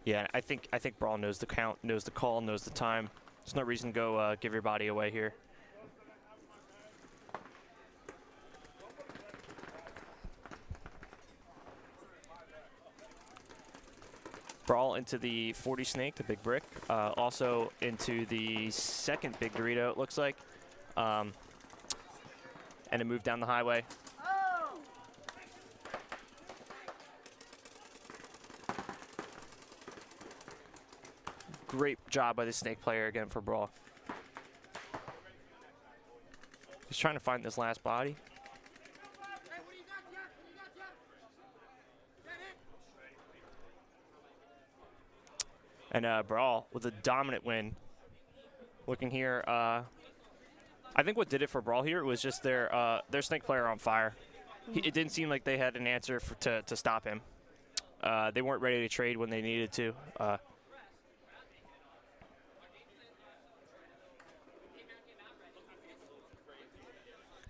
Yeah, I think Brawl knows the count, knows the call, knows the time. There's no reason to go give your body away here. Brawl into the 40 snake, the big brick. Also into the second big Dorito, it looks like. And a move down the highway. Great job by the snake player again for Brawl. He's trying to find this last body. And Brawl with a dominant win. Looking here, I think what did it for Brawl here was just their snake player on fire. It didn't seem like they had an answer to stop him. They weren't ready to trade when they needed to.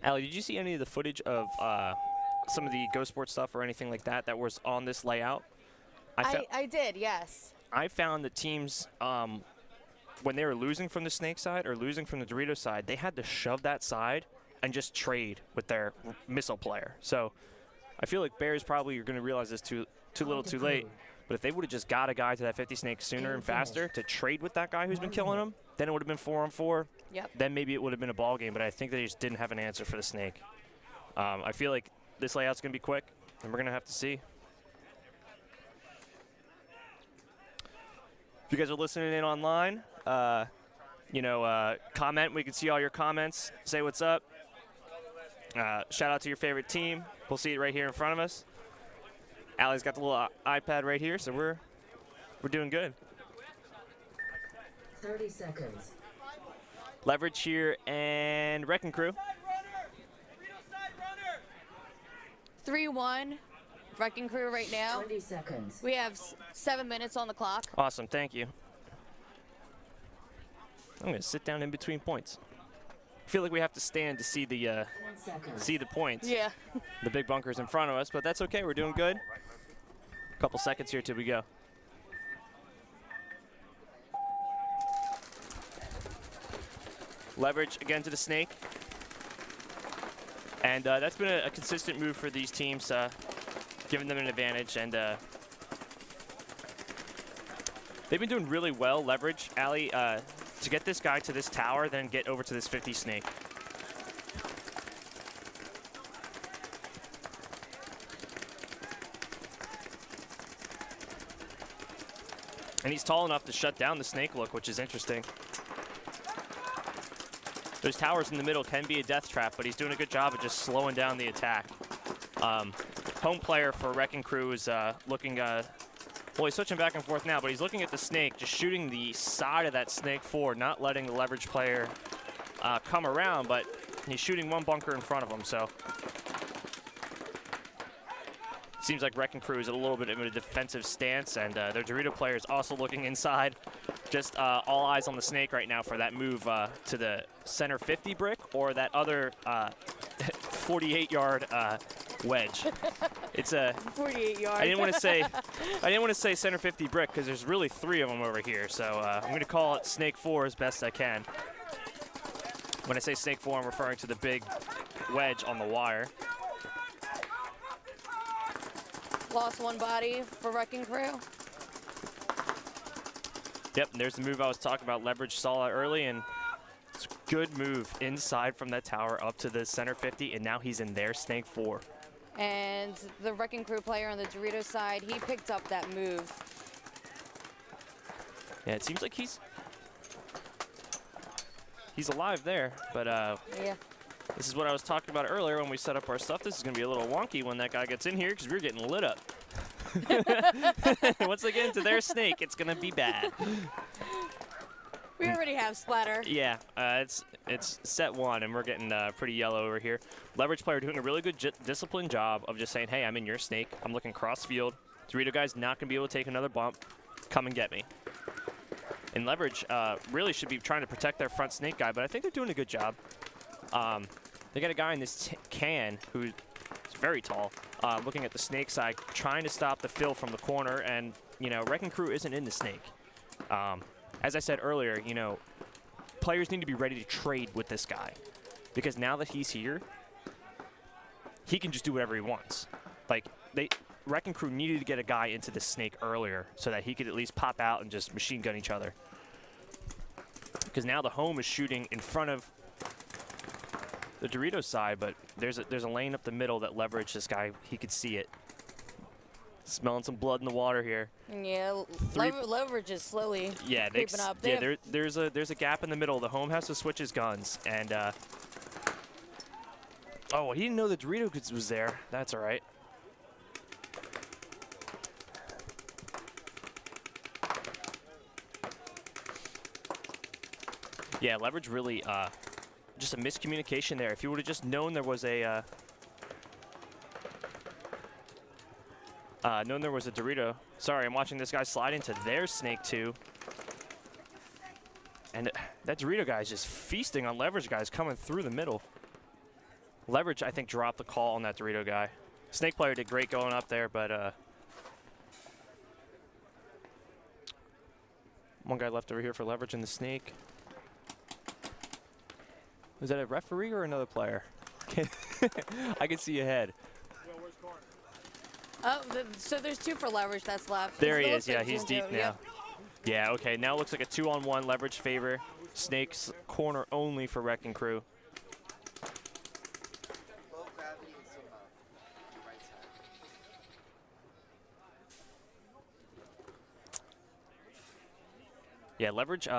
Allie, did you see any of the footage of some of the Go Sports stuff or anything like that that was on this layout? I did, yes. I found the teams, when they were losing from the snake side or losing from the Dorito side, they had to shove that side and just trade with their missile player. So I feel like Bears probably are going to realize this too little too late. But if they would have just got a guy to that 50 snake sooner and faster to trade with that guy who's been killing them, then it would have been 4-on-4. Yep. Then maybe it would have been a ball game, but I think they just didn't have an answer for the snake. I feel like this layout's going to be quick, and we're going to have to see. If you guys are listening in online, comment. We can see all your comments. Say what's up. Shout out to your favorite team. We'll see it right here in front of us. Allie's got the little iPad right here, so we're doing good. 30 seconds. Leverage here and Wrecking Crew. 3-1. Wrecking Crew right now. 20 seconds. We have 7 minutes on the clock. Awesome, thank you. I'm gonna sit down in between points. I feel like we have to stand to see the points. Yeah. The big bunker's in front of us, but that's okay. We're doing good. A couple seconds here till we go. Leverage again to the snake. And that's been a consistent move for these teams, giving them an advantage. And they've been doing really well, leverage, Allie, to get this guy to this tower, then get over to this 50 snake. And he's tall enough to shut down the snake look, which is interesting. Those towers in the middle can be a death trap, but he's doing a good job of just slowing down the attack. Home player for Wrecking Crew is looking, well, he's switching back and forth now, but he's looking at the snake, just shooting the side of that snake forward, not letting the leverage player come around, but he's shooting one bunker in front of him, so. Seems like Wrecking Crew is a little bit of a defensive stance, and their Dorito player is also looking inside. Just all eyes on the snake right now for that move to the center 50 brick or that other 48-yard wedge. It's a 48-yard. I didn't want to say center 50 brick because there's really 3 of them over here. So I'm going to call it snake 4 as best I can. When I say snake 4, I'm referring to the big wedge on the wire. Lost one body for Wrecking Crew. Yep, and there's the move I was talking about. Leverage saw it early, and it's a good move inside from that tower up to the center 50, and now he's in their snake 4. And the Wrecking Crew player on the Dorito side, he picked up that move. Yeah, it seems like he's alive there, but yeah. This is what I was talking about earlier when we set up our stuff. This is going to be a little wonky when that guy gets in here because we're getting lit up. Once they get into their snake, it's going to be bad. We already have splatter. Yeah, it's set 1, and we're getting pretty yellow over here. Leverage player doing a really good disciplined job of just saying, hey, I'm in your snake. I'm looking cross field. Dorito guy's not going to be able to take another bump. Come and get me. And Leverage really should be trying to protect their front snake guy, but I think they're doing a good job. They got a guy in this can who's very tall, looking at the snake side, trying to stop the fill from the corner, and, you know, Wrecking Crew isn't in the snake. As I said earlier, you know, players need to be ready to trade with this guy, because now that he's here, he can just do whatever he wants. Like, Wrecking Crew needed to get a guy into the snake earlier so that he could at least pop out and just machine gun each other. Because now the home is shooting in front of the Doritos side, but there's a lane up the middle that leveraged this guy. He could see it. Smelling some blood in the water here. Yeah, leverage is slowly creeping up. Yeah, there's a gap in the middle. The home has to switch his guns, and oh, he didn't know the Dorito was there. That's all right. Yeah, leverage really just a miscommunication there. If you would have just known there was a Dorito. Sorry, I'm watching this guy slide into their snake too. And that Dorito guy is just feasting on leverage guys coming through the middle. Leverage, I think, dropped the call on that Dorito guy. Snake player did great going up there, but one guy left over here for leverage in the snake. Was that a referee or another player? I can see ahead. Oh, so there's 2 for leverage that's left. There he is. Yeah, he's deep now. Yep. Yeah, okay. Now it looks like a 2-on-1 leverage favor. Snakes corner only for Wrecking Crew. Yeah, leverage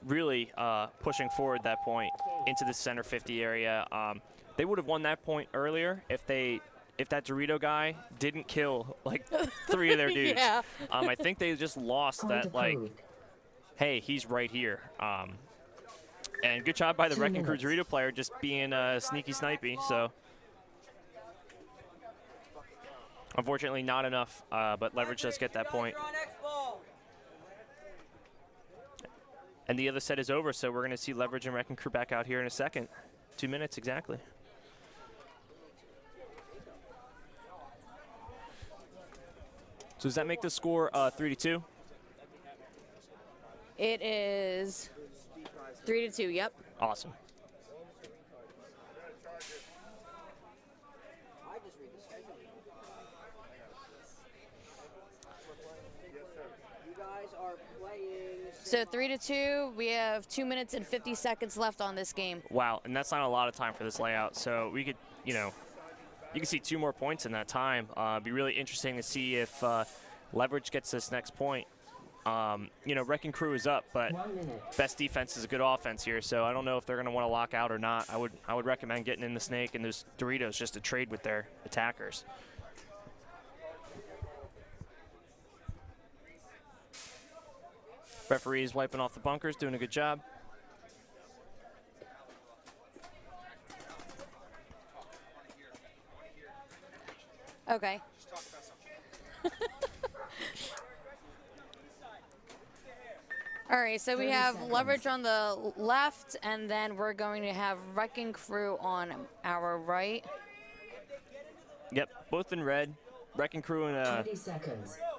really pushing forward that point into the center 50 area. They would have won that point earlier if that Dorito guy didn't kill like 3 of their dudes. Yeah. I think they just lost that, like, hey, he's right here. And good job by the Wrecking Crew Dorito player just being sneaky snipey. So unfortunately not enough, but leverage does get that point. And the other set is over, so we're going to see leverage and Wrecking Crew back out here in a second. 2 minutes exactly. So does that make the score 3-2? It is 3-2, yep. Awesome. So 3-2, we have 2 minutes and 50 seconds left on this game. Wow, and that's not a lot of time for this layout. So we could, you know, you can see 2 more points in that time. Be really interesting to see if leverage gets this next point. You know, Wrecking Crew is up, but best defense is a good offense here. So I don't know if they're going to want to lock out or not. I would recommend getting in the snake and those Doritos just to trade with their attackers. Referees wiping off the bunkers, doing a good job. Okay. All right, so we have leverage on the left, and then we're going to have Wrecking Crew on our right. Yep, both in red. Wrecking Crew in a,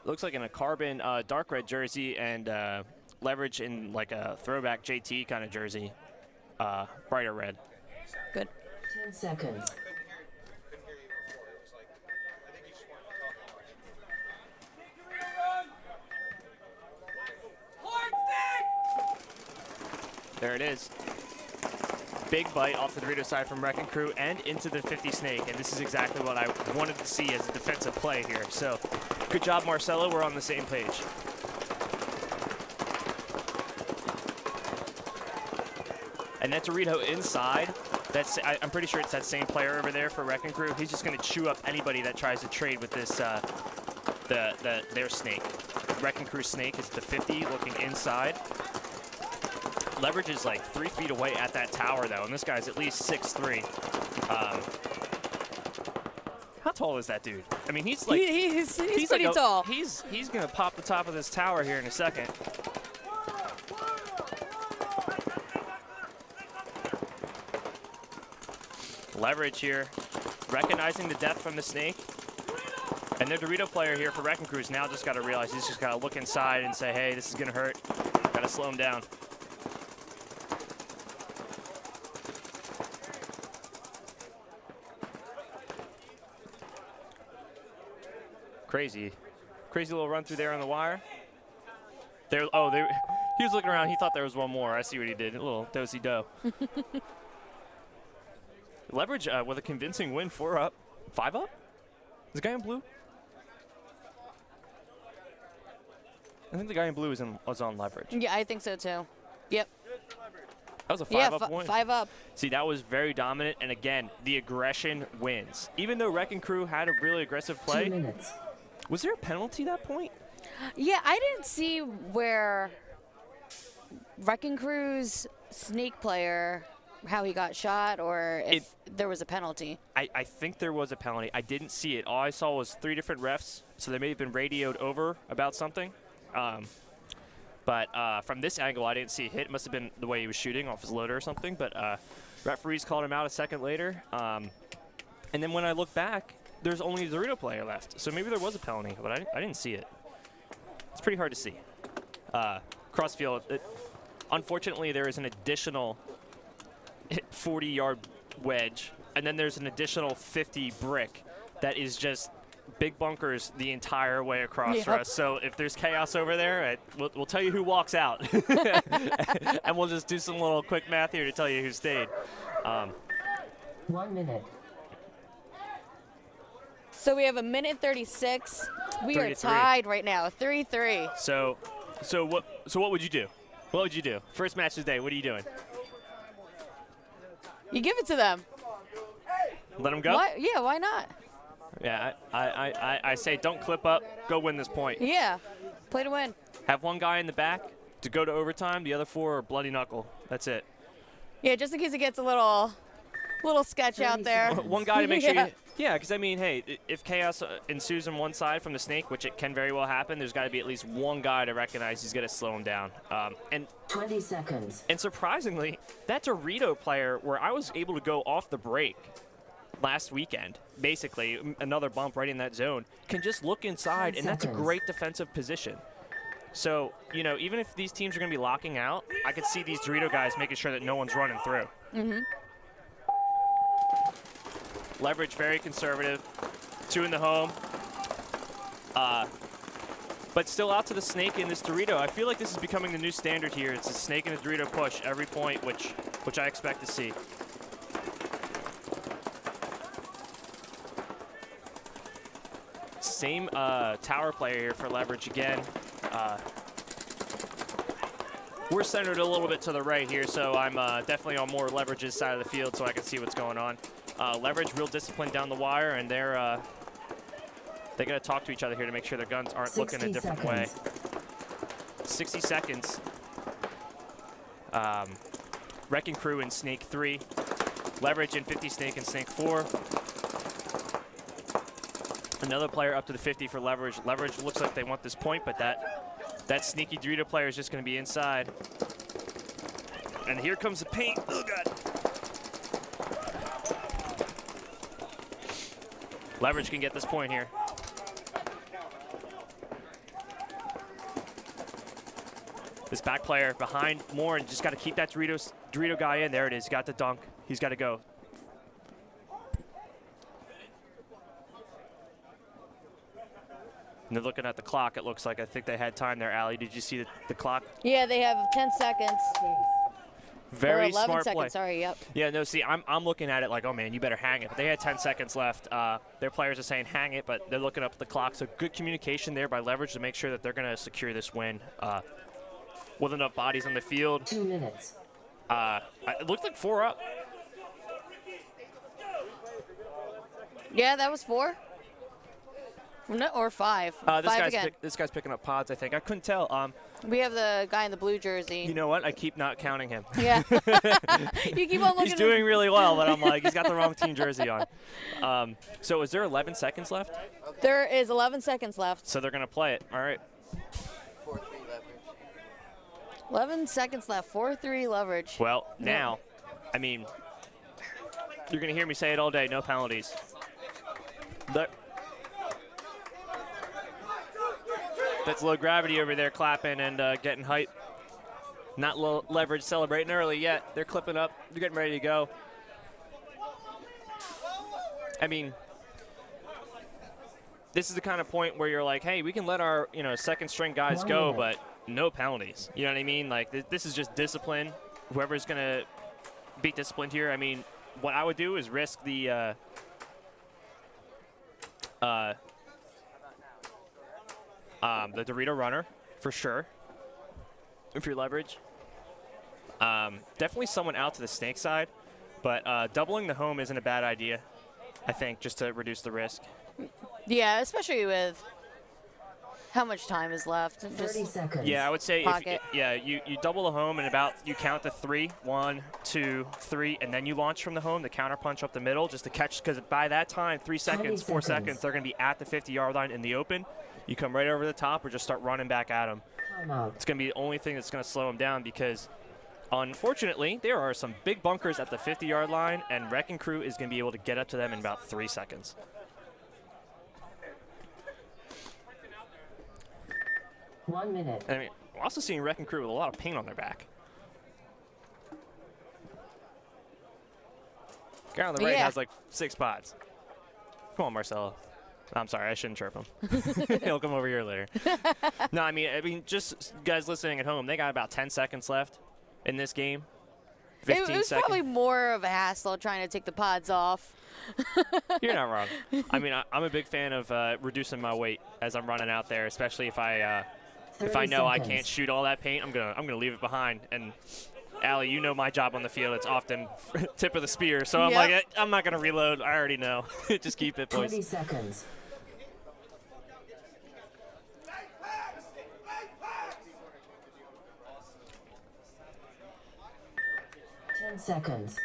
looks like in a carbon dark red jersey, and leverage in like a throwback JT kind of jersey, brighter red. Good. 10 seconds. There it is. Big bite off the Dorito side from Wrecking Crew and into the 50 snake, and this is exactly what I wanted to see as a defensive play here. So good job, Marcelo. We're on the same page. And that Dorito inside, I'm pretty sure it's that same player over there for Wrecking Crew. He's just going to chew up anybody that tries to trade with this their snake. Wrecking Crew snake is the 50 looking inside. Leverage is like 3 feet away at that tower though, and this guy's at least 6'3". How tall is that dude? I mean, he's like he's pretty like tall. He's gonna pop the top of this tower here in a second. Leverage here, recognizing the death from the snake. And their Dorito player here for Wrecking Crew's now just got to realize he's just got to look inside and say, hey, this is going to hurt. Got to slow him down. Crazy little run through there on the wire. There, oh, he was looking around. He thought there was one more. I see what he did. A little do-si-do. Leverage with a convincing win, 4 up, 5 up. Is the guy in blue? I think the guy in blue was on Leverage. Yeah, I think so too. Yep. That was a 5-up win. 5 up. See, that was very dominant, and again, the aggression wins. Even though Wrecking Crew had a really aggressive play. 2 minutes. Was there a penalty that point? Yeah, I didn't see where Wrecking Crew's snake player, how he got shot, or if there was a penalty. I think there was a penalty. I didn't see it. All I saw was 3 different refs, so they may have been radioed over about something. But from this angle, I didn't see a hit. It must have been the way he was shooting off his loader or something. But referees called him out a second later. And then when I look back, there's only a Dorito player left. So maybe there was a penalty, but I didn't see it. It's pretty hard to see. Crossfield, unfortunately, there is an additional 40-yard wedge, and then there's an additional 50 brick that is just big bunkers the entire way across for us. So if there's chaos over there, we'll tell you who walks out. And we'll just do some little quick math here to tell you who stayed. 1 minute. So we have 1:36. We are 3-3. tied right now, 3-3. So what would you do? What would you do? First match of the day, what are you doing? You give it to them. Let them go? Why? Yeah, why not? Yeah, I say don't clip up, go win this point. Yeah, play to win. Have one guy in the back to go to overtime, the other 4 are bloody knuckle. That's it. Yeah, just in case it gets a little sketch out there. One guy to make sure Yeah. you, yeah, because I mean, hey, if chaos ensues on one side from the snake, which it can very well happen, there's got to be at least one guy to recognize he's going to slow him down. And 20 seconds. And surprisingly, that Dorito player where I was able to go off the break last weekend, basically another bump right in that zone, can just look inside, and that's a great defensive position. So, you know, even if these teams are going to be locking out, I could see these Dorito guys making sure that no one's running through. Mm-hmm. Leverage very conservative. 2 in the home. But still out to the snake in this Dorito. I feel like this is becoming the new standard here. It's a snake and a Dorito push every point, which I expect to see. Same tower player here for Leverage again. We're centered a little bit to the right here, so I'm definitely on more Leverage's side of the field so I can see what's going on. Leverage real disciplined down the wire, and they got to talk to each other here to make sure their guns aren't looking a different way. 60 seconds. Wrecking Crew in Snake 3. Leverage in 50 Snake and Snake 4. Another player up to the 50 for Leverage. Leverage looks like they want this point, but that sneaky Dorito player is just going to be inside. And here comes the paint. Oh, God. Leverage can get this point here. This back player behind more and just got to keep that Dorito guy in. There it is. Got the dunk. He's got to go. And they're looking at the clock. It looks like I think they had time there. Allie, did you see the clock? Yeah, they have 10 seconds. Very or 11 smart seconds, play. Sorry, yep. Yeah, no, see, I'm looking at it like, oh, man, you better hang it. But they had 10 seconds left. Their players are saying hang it, but they're looking up at the clock. So good communication there by Leverage to make sure that they're going to secure this win with enough bodies on the field. 2 minutes. It looked like 4 up. Yeah, that was 4. No, or 5. This guy's picking up pods, I think. I couldn't tell. We have the guy in the blue jersey. You know what? I keep not counting him. Yeah. You keep on looking. He's doing really well, but I'm like, he's got the wrong team jersey on. So is there 11 seconds left? There is 11 seconds left. So they're going to play it. All right. 4-3 Leverage. 11 seconds left. 4-3 Leverage. Well, now, I mean, you're going to hear me say it all day, no penalties. That's low gravity over there clapping and getting hype. Not low leverage celebrating early yet. They're clipping up. They're getting ready to go. I mean, this is the kind of point where you're like, hey, we can let our second string guys go, but no penalties. You know what I mean? Like this is just discipline. Whoever's gonna be disciplined here. I mean, what I would do is risk the Dorito runner for sure. If you're leverage, definitely someone out to the snake side, but doubling the home isn't a bad idea. I think just to reduce the risk. Yeah, especially with how much time is left. 30 seconds. Yeah, I would say you double the home and you count to 3, 1, 2, 3, and then you launch from the home, the counter punch up the middle just to catch, because by that time, 3 seconds, 4 seconds, they're going to be at the 50-yard line in the open. You come right over the top or just start running back at them. It's going to be the only thing that's going to slow them down, because unfortunately, there are some big bunkers at the 50-yard line, and Wrecking Crew is going to be able to get up to them in about 3 seconds. One minute. I mean, we're also seeing Wrecking Crew with a lot of paint on their back. Guy on the right has like 6 spots. Come on, Marcelo. I'm sorry, I shouldn't chirp him. He'll come over here later. No, I mean, just guys listening at home, they got about 10 seconds left in this game. 15 it was seconds. probably more of a hassle trying to take the pods off. You're not wrong. I mean, I'm a big fan of reducing my weight as I'm running out there, especially if I know I can't shoot all that paint. I'm gonna leave it behind. And Allie, you know my job on the field. It's often tip of the spear. So I'm like, I'm not gonna reload. I already know. Just keep it, boys. 20 seconds. Seconds.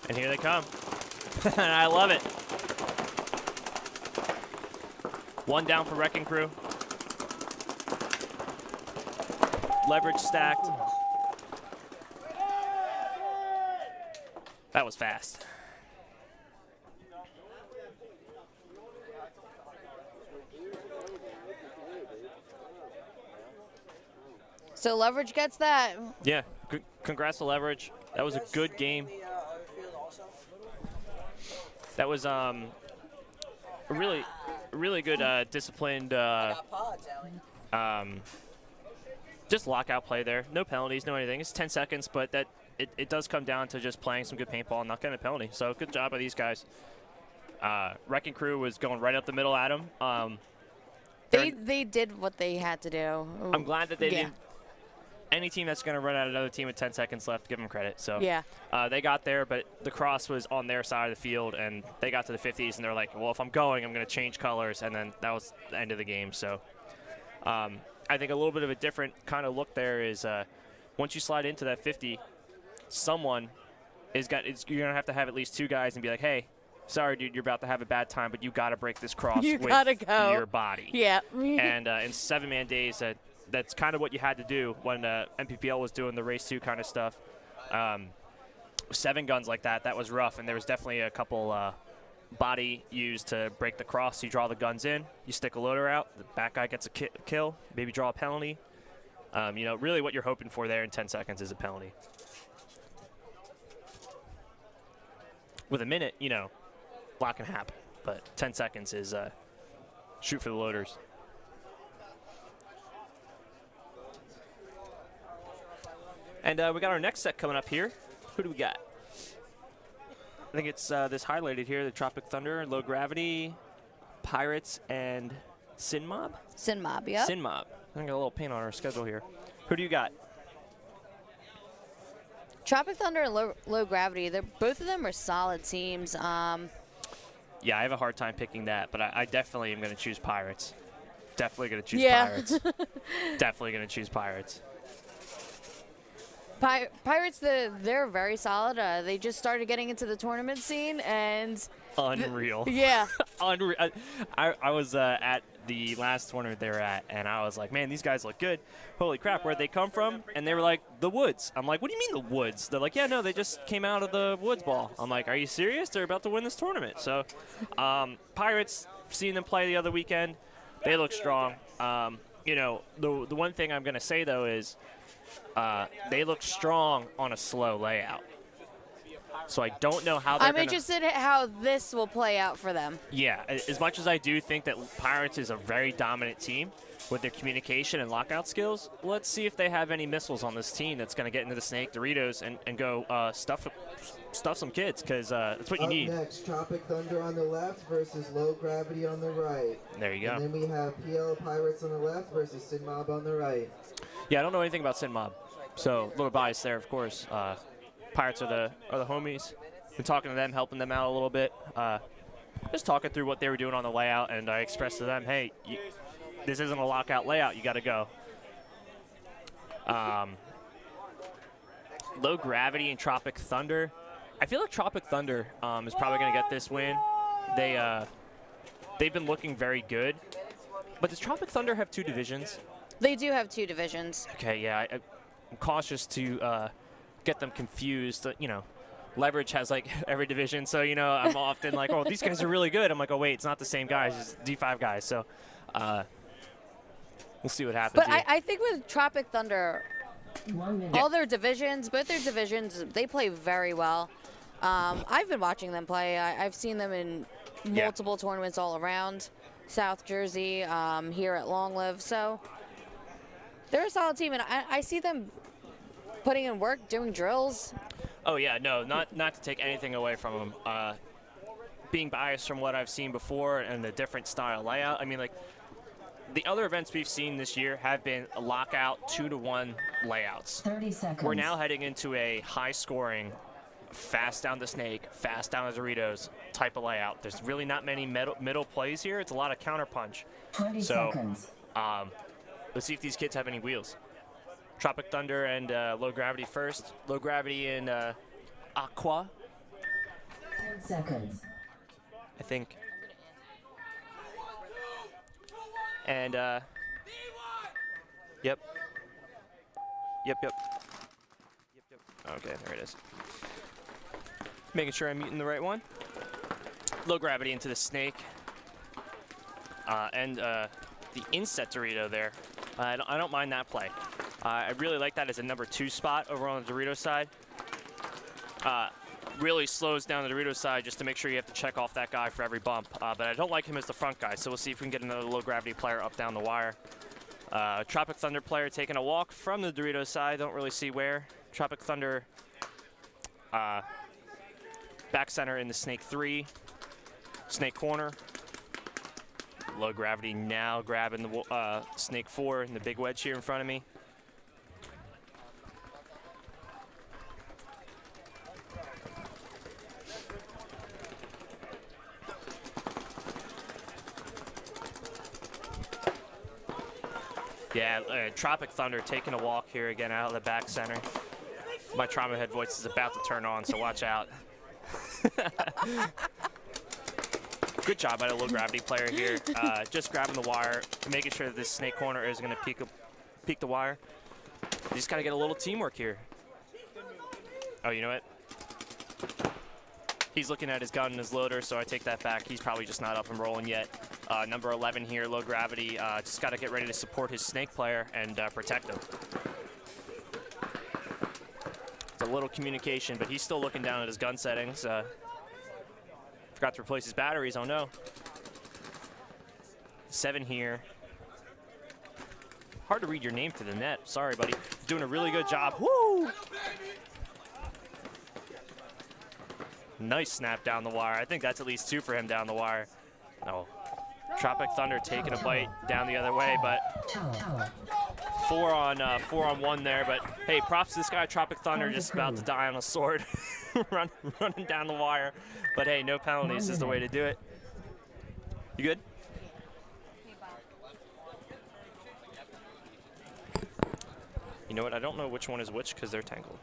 And here they come. And I love it. 1 down for Wrecking Crew. Leverage stacked. That was fast. So Leverage gets that. Yeah, congrats to Leverage. That was a good game. That was a really good disciplined just lockout play there. No penalties, no anything. It's 10 seconds, but it does come down to just playing some good paintball and not getting a penalty. So good job by these guys. Wrecking Crew was going right up the middle at them. They did what they had to do. I'm glad that they didn't. Any team that's going to run at another team with 10 seconds left, give them credit. So they got there, but the cross was on their side of the field, and they got to the 50s, and they're like, well, if I'm going, I'm going to change colors, and then that was the end of the game. So I think a little bit of a different kind of look there is once you slide into that 50, someone you're going to have at least 2 guys and be like, hey, sorry, dude, you're about to have a bad time, but you got to break this cross with your body. Yeah. And in 7-man days, that's kind of what you had to do when MPPL was doing the race 2 kind of stuff. 7 guns like that was rough, and there was definitely a couple body used to break the cross. You draw the guns in, you stick a loader out, the back guy gets a kill, maybe draw a penalty. Really what you're hoping for there in 10 seconds is a penalty. With a minute, a lot can happen, but 10 seconds is shoot for the loaders. And we got our next set coming up here. Who do we got? I think it's this highlighted here, the Tropic Thunder, Low Gravity, Pirates, and Sin Mob? Sin Mob, yeah. Sin Mob. I got a little paint on our schedule here. Who do you got? Tropic Thunder and Low Gravity, both of them are solid teams. Yeah, I have a hard time picking that, but I definitely am going to choose Pirates. Definitely going to choose Pirates. Definitely going to choose Pirates. Pirates, they're very solid. They just started getting into the tournament scene, and unreal. Yeah. Unreal. I was at the last tournament they were at, and I was like, man, these guys look good. Holy crap, where'd they come from? And they were like, the woods. I'm like, what do you mean the woods? They're like, yeah, no, they just came out of the woods ball. I'm like, are you serious? They're about to win this tournament. So Pirates, seeing them play the other weekend, they look strong. You know, the one thing I'm going to say, though, is they look strong on a slow layout. So I don't know how they're I'm interested in how this will play out for them. Yeah, as much as I do think that Pirates is a very dominant team with their communication and lockout skills, let's see if they have any missiles on this team that's going to get into the Snake Doritos and go stuff some kids, because that's what you need. Next, Tropic Thunder on the left versus Low Gravity on the right. There you go. And then we have PL Pirates on the left versus Sin Mob on the right. Yeah, I don't know anything about Sin Mob, so a little biased there, of course. Pirates are the homies. Been talking to them, helping them out a little bit. Just talking through what they were doing on the layout, and I expressed to them, hey, this isn't a lockout layout. You got to go. Low Gravity and Tropic Thunder. I feel like Tropic Thunder is probably going to get this win. They've been looking very good. But does Tropic Thunder have 2 divisions? They do have 2 divisions. Okay, yeah. I'm cautious to get them confused. You know, Leverage has like every division, so you know I'm often like, oh, these guys are really good. I'm like, oh wait, it's not the same guys, it's D5 guys. So we'll see what happens. But I think with Tropic Thunder, 1 minute. all their divisions, both their divisions, they play very well. I've been watching them play. I've seen them in multiple tournaments all around South Jersey, here at Long Live. So they're a solid team, and I see them putting in work, doing drills. Oh yeah, no, not to take anything away from them. Being biased from what I've seen before and the different style layout, I mean, like, the other events we've seen this year have been a lockout 2-to-1 layouts. 30 seconds. We're now heading into a high-scoring, fast down the Snake, fast down the Doritos type of layout. There's really not many middle plays here. It's a lot of counterpunch. 20 So, seconds. let's see if these kids have any wheels. Tropic Thunder and Low Gravity first. Low Gravity in Aqua, 10 seconds. I think. And, yep. Okay, there it is. Making sure I'm muting the right one. Low Gravity into the Snake. And the inset Dorito there. I don't mind that play. I really like that as a number 2 spot over on the Dorito side. Really slows down the Dorito side just to make sure you have to check off that guy for every bump. But I don't like him as the front guy, so we'll see if we can get another Low Gravity player up down the wire. Tropic Thunder player taking a walk from the Dorito side. Don't really see where. Tropic Thunder back center in the Snake 3. Snake corner. Low Gravity now grabbing the Snake 4 in the big wedge here in front of me. Yeah, Tropic Thunder taking a walk here again out of the back center. My trauma head voice is about to turn on, so watch out. Good job by the Low Gravity player here. Just grabbing the wire, making sure that this Snake corner is going to peek the wire. You just got to get a little teamwork here. Oh, you know what? He's looking at his gun and his loader, so I take that back. He's probably just not up and rolling yet. Number 11 here, Low Gravity, just got to get ready to support his Snake player and protect him. It's a little communication, but he's still looking down at his gun settings. Forgot to replace his batteries, oh no. 7 here. Hard to read your name to the net. Sorry, buddy. Doing a really good job. Woo! Nice snap down the wire. I think that's at least 2 for him down the wire. No. Tropic Thunder taking a bite down the other way, but 4 on 1 there. But hey, props to this guy, Tropic Thunder, just about to die on a sword, running down the wire. But hey, no penalties is the way to do it. You good? You know what? I don't know which one is which because they're tangled.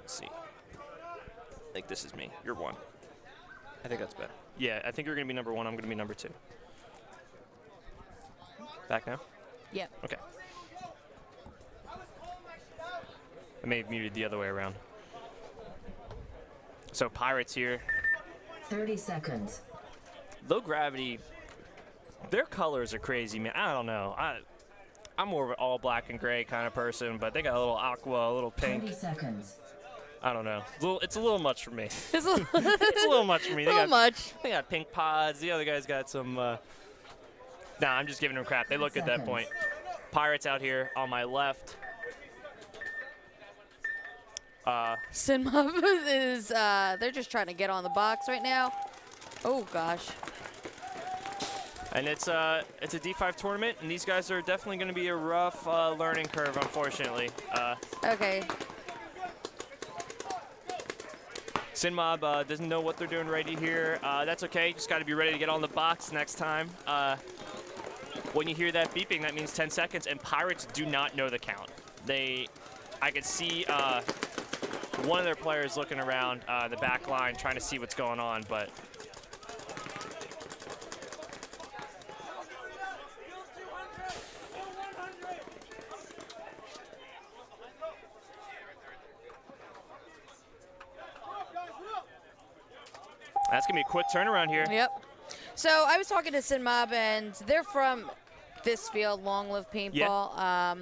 Let's see. I think this is me. You're 1. I think that's better. Yeah, I think you're going to be number 1. I'm going to be number 2. Back now? Yep. Okay. I may have muted the other way around. So Pirates here. 30 seconds. Low gravity, their colors are crazy, man. I don't know. I'm more of an all black and gray kind of person, but they got a little aqua, a little pink. 20 seconds. I don't know. It's a little much for me. It's a little, It's a little much for me. a little much. They got pink pods. The other guys got some. Nah, I'm just giving them crap. They look good at that point. Pirates out here on my left. Sinmob is, they're just trying to get on the box right now. Oh, gosh. And it's a D5 tournament, and these guys are definitely going to be a rough learning curve, unfortunately. Okay. Sinmob doesn't know what they're doing right here. That's okay. Just got to be ready to get on the box next time. When you hear that beeping, that means 10 seconds, and Pirates do not know the count. I could see one of their players looking around the back line trying to see what's going on, but that's going to be a quick turnaround here. Yep. So I was talking to Sinmob, and they're from this field, Long Live Paintball. Yeah.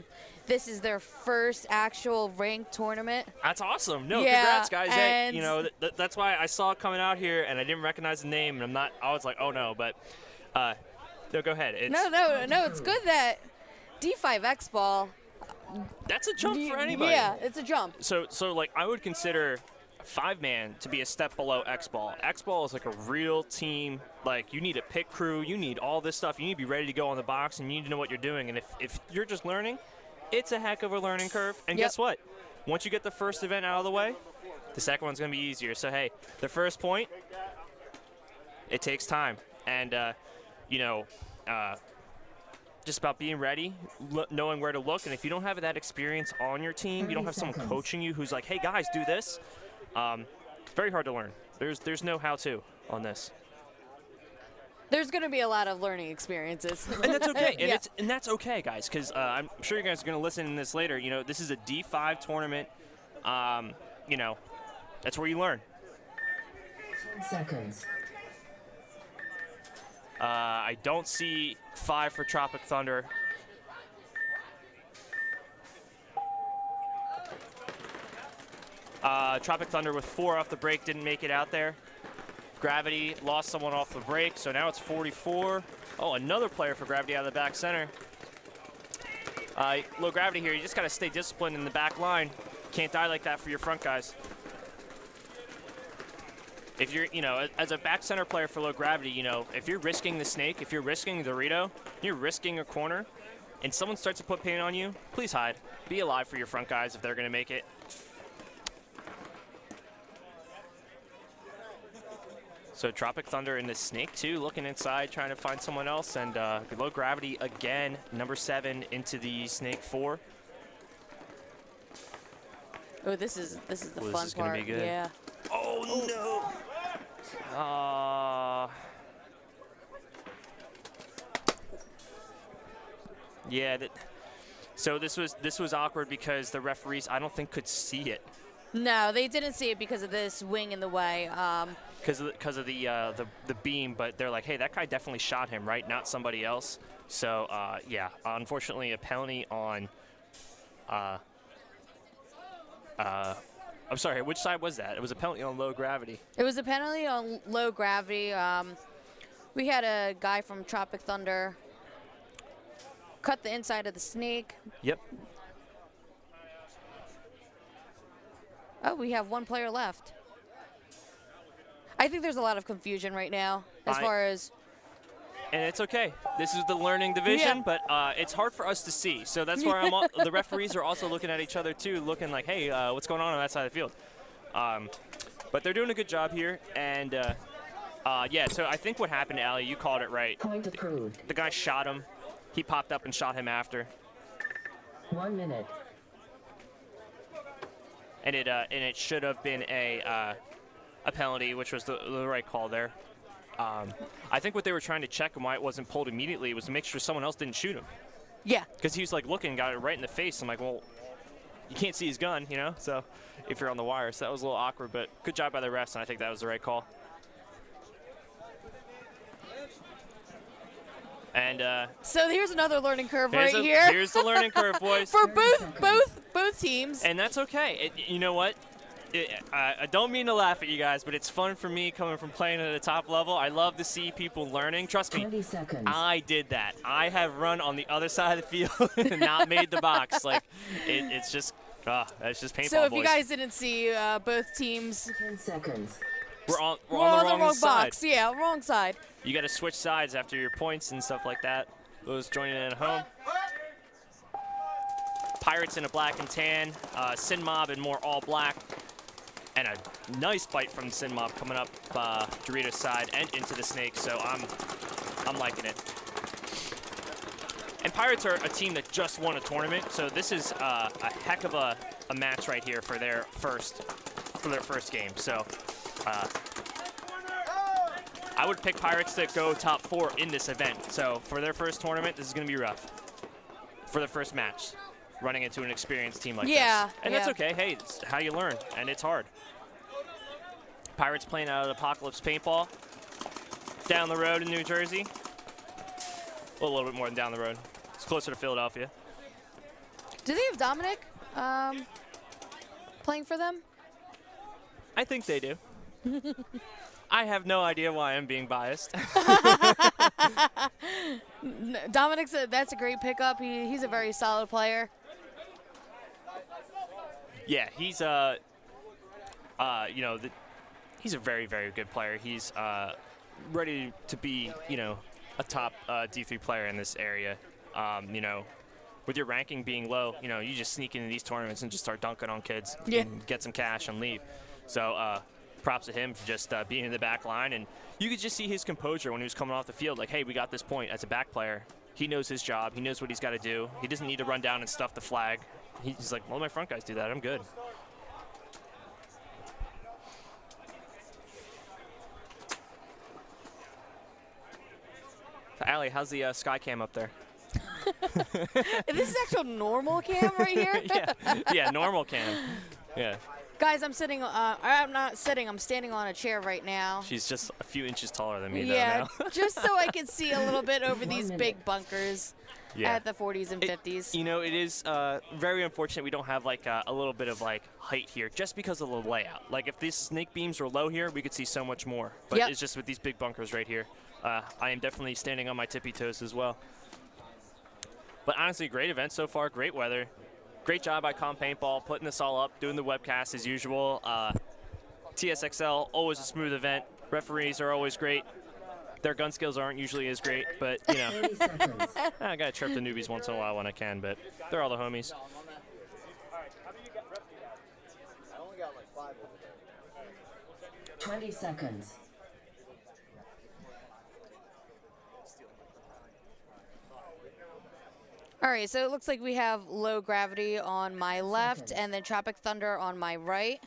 This is their first actual ranked tournament. That's awesome. No, Yeah, congrats, guys. Hey, and you know, that's why I saw it coming out here, and I didn't recognize the name, and I was like, oh no, but no, go ahead. No, it's good that D5 Xball. That's a jump for anybody. Yeah, it's a jump. So like, I would consider 5-man to be a step below Xball. Xball is like a real team. Like, you need a pit crew, you need all this stuff, you need to be ready to go on the box, and you need to know what you're doing. And if you're just learning, it's a heck of a learning curve. And Yep. guess what? Once you get the first event out of the way, the second one's going to be easier. So, hey, the first point, it takes time. And, just about being ready, knowing where to look. And if you don't have that experience on your team, you don't have someone coaching you who's like, hey, guys, do this. Very hard to learn. There's no how-to on this. There's going to be a lot of learning experiences. And that's okay. And, Yeah. and that's okay, guys, because I'm sure you guys are going to listen to this later. You know, this is a D5 tournament. That's where you learn. 10 seconds. I don't see 5 for Tropic Thunder. Tropic Thunder with 4 off the break didn't make it out there. Gravity lost someone off the break, so now it's 44. Oh, another player for Gravity out of the back center. Low Gravity here, you just got to stay disciplined in the back line. Can't die like that for your front guys. If you're, as a back center player for Low Gravity, if you're risking the snake, if you're risking the Dorito, you're risking a corner, and someone starts to put paint on you, please hide. Be alive for your front guys if they're going to make it. So Tropic Thunder and the Snake, too, looking inside, trying to find someone else. And Low Gravity again, number 7 into the Snake 4. Oh, this is the fun part. This is gonna be good. Yeah. Oh, no. Yeah. So this was awkward because the referees, I don't think, could see it. No, they didn't see it because of this wing in the way. Because of the beam, but they're like, hey, that guy definitely shot him, right? Not somebody else. So yeah, unfortunately, a penalty on. I'm sorry, which side was that? It was a penalty on Low Gravity. It was a penalty on Low Gravity. We had a guy from Tropic Thunder cut the inside of the Snake. Yep. Oh, we have one player left. I think there's a lot of confusion right now as far as. And it's okay. This is the learning division, but it's hard for us to see. So that's where the referees are also looking at each other too, looking like, hey, what's going on that side of the field? But they're doing a good job here. And yeah, so I think what happened, Allie, you called it right. Point approved. The guy shot him. He popped up and shot him after. 1 minute. And it should have been a penalty, which was the right call there. I think what they were trying to check and why it wasn't pulled immediately was to make sure someone else didn't shoot him. Yeah. Because he was like looking, got it right in the face. I'm like, well, you can't see his gun, you know? So if you're on the wire, so that was a little awkward, but good job by the refs, and I think that was the right call. And so here's another learning curve right here. Here's the learning curve, boys. For both teams. And that's okay. You know what? I don't mean to laugh at you guys, but it's fun for me coming from playing at a top level. I love to see people learning. Trust me, 20 seconds. I did that. I have run on the other side of the field and not made the box. Like, it's just paintball, So if boys. you guys didn't see both teams, 10 seconds. we're on the wrong wrong side. box. Yeah, wrong side. You got to switch sides after your points and stuff like that. Those joining in at home. Pirates in a black and tan. Sin Mob in more all black. And a nice bite from Sin Mob coming up Dorito's side and into the snake. So I'm liking it. And Pirates are a team that just won a tournament. So this is a heck of a match right here for their first game. So I would pick Pirates to go top 4 in this event. So for their first tournament, this is going to be rough. For their first match, running into an experienced team like this. And that's okay. Hey, it's how you learn, and it's hard. Pirates playing out of Apocalypse Paintball. Down the road in New Jersey. A little bit more than down the road. It's closer to Philadelphia. Do they have Dominic playing for them? I think they do. I have no idea why I'm being biased. Dominic's that's a great pickup. He's a very solid player. Yeah, he's he's a very, very good player. He's ready to be, a top D3 player in this area. With your ranking being low, you just sneak into these tournaments and just start dunking on kids and get some cash and leave. So props to him for just being in the back line. And you could just see his composure when he was coming off the field. Like, hey, we got this point as a back player. He knows his job. He knows what he's got to do. He doesn't need to run down and stuff the flag. He's like, well, my front guys do that. I'm good. Allie, how's the sky cam up there? This is actual normal cam right here. yeah, normal cam. Yeah. Guys, I'm sitting. I'm not sitting. I'm standing on a chair right now. She's just a few inches taller than me, though. Yeah, now. just so I can see a little bit over these big bunkers at the 40s and 50s. It is very unfortunate we don't have like a little bit of like height here, just because of the layout. Like if these snake beams were low here, we could see so much more. But it's just with these big bunkers right here. I am definitely standing on my tippy toes as well. But honestly, great event so far. Great weather. Great job by Paintball putting this all up, doing the webcast as usual. TSXL, always a smooth event. Referees are always great. Their gun skills aren't usually as great, but, I got to trip the newbies once in a while when I can, but they're all the homies. 20 seconds. All right, so it looks like we have Low Gravity on my left and then Tropic Thunder on my right.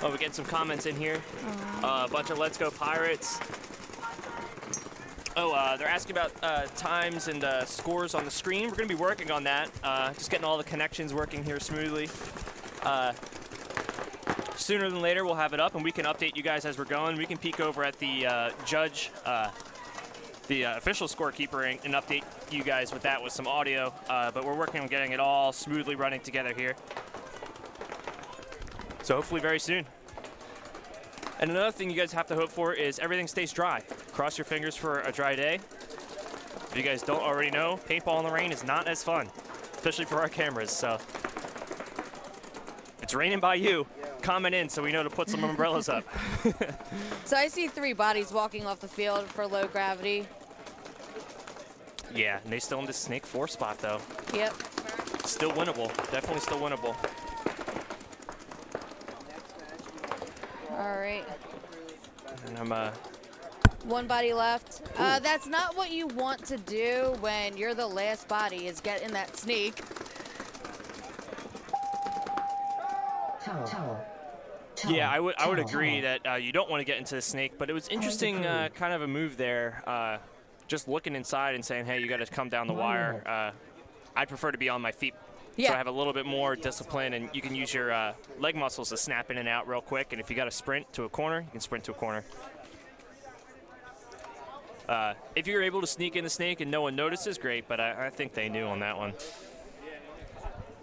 Oh, we're getting some comments in here. A bunch of Let's Go Pirates. Oh, they're asking about times and scores on the screen. We're going to be working on that. Just getting all the connections working here smoothly. Sooner than later, we'll have it up, and we can update you guys as we're going. We can peek over at the judge, the official scorekeeper, and update you guys with that with some audio. But we're working on getting it all smoothly running together here. So hopefully very soon. And another thing you guys have to hope for is everything stays dry. Cross your fingers for a dry day. If you guys don't already know, paintball in the rain is not as fun, especially for our cameras. So it's raining by you. Comment in so we know to put some umbrellas up. So I see 3 bodies walking off the field for Low Gravity. Yeah, and they still in the snake 4 spot though. Yep. Still winnable. Definitely still winnable. All right. And I'm 1 body left. That's not what you want to do when you're the last body, is get in that snake. Yeah, I would agree that you don't want to get into the snake, but it was interesting kind of a move there. Just looking inside and saying, hey, you got to come down the wire. I'd prefer to be on my feet. Yeah. So I have a little bit more discipline, and you can use your leg muscles to snap in and out real quick. And if you got to sprint to a corner, you can sprint to a corner. If you're able to sneak in the snake and no one notices, great, but I think they knew on that one.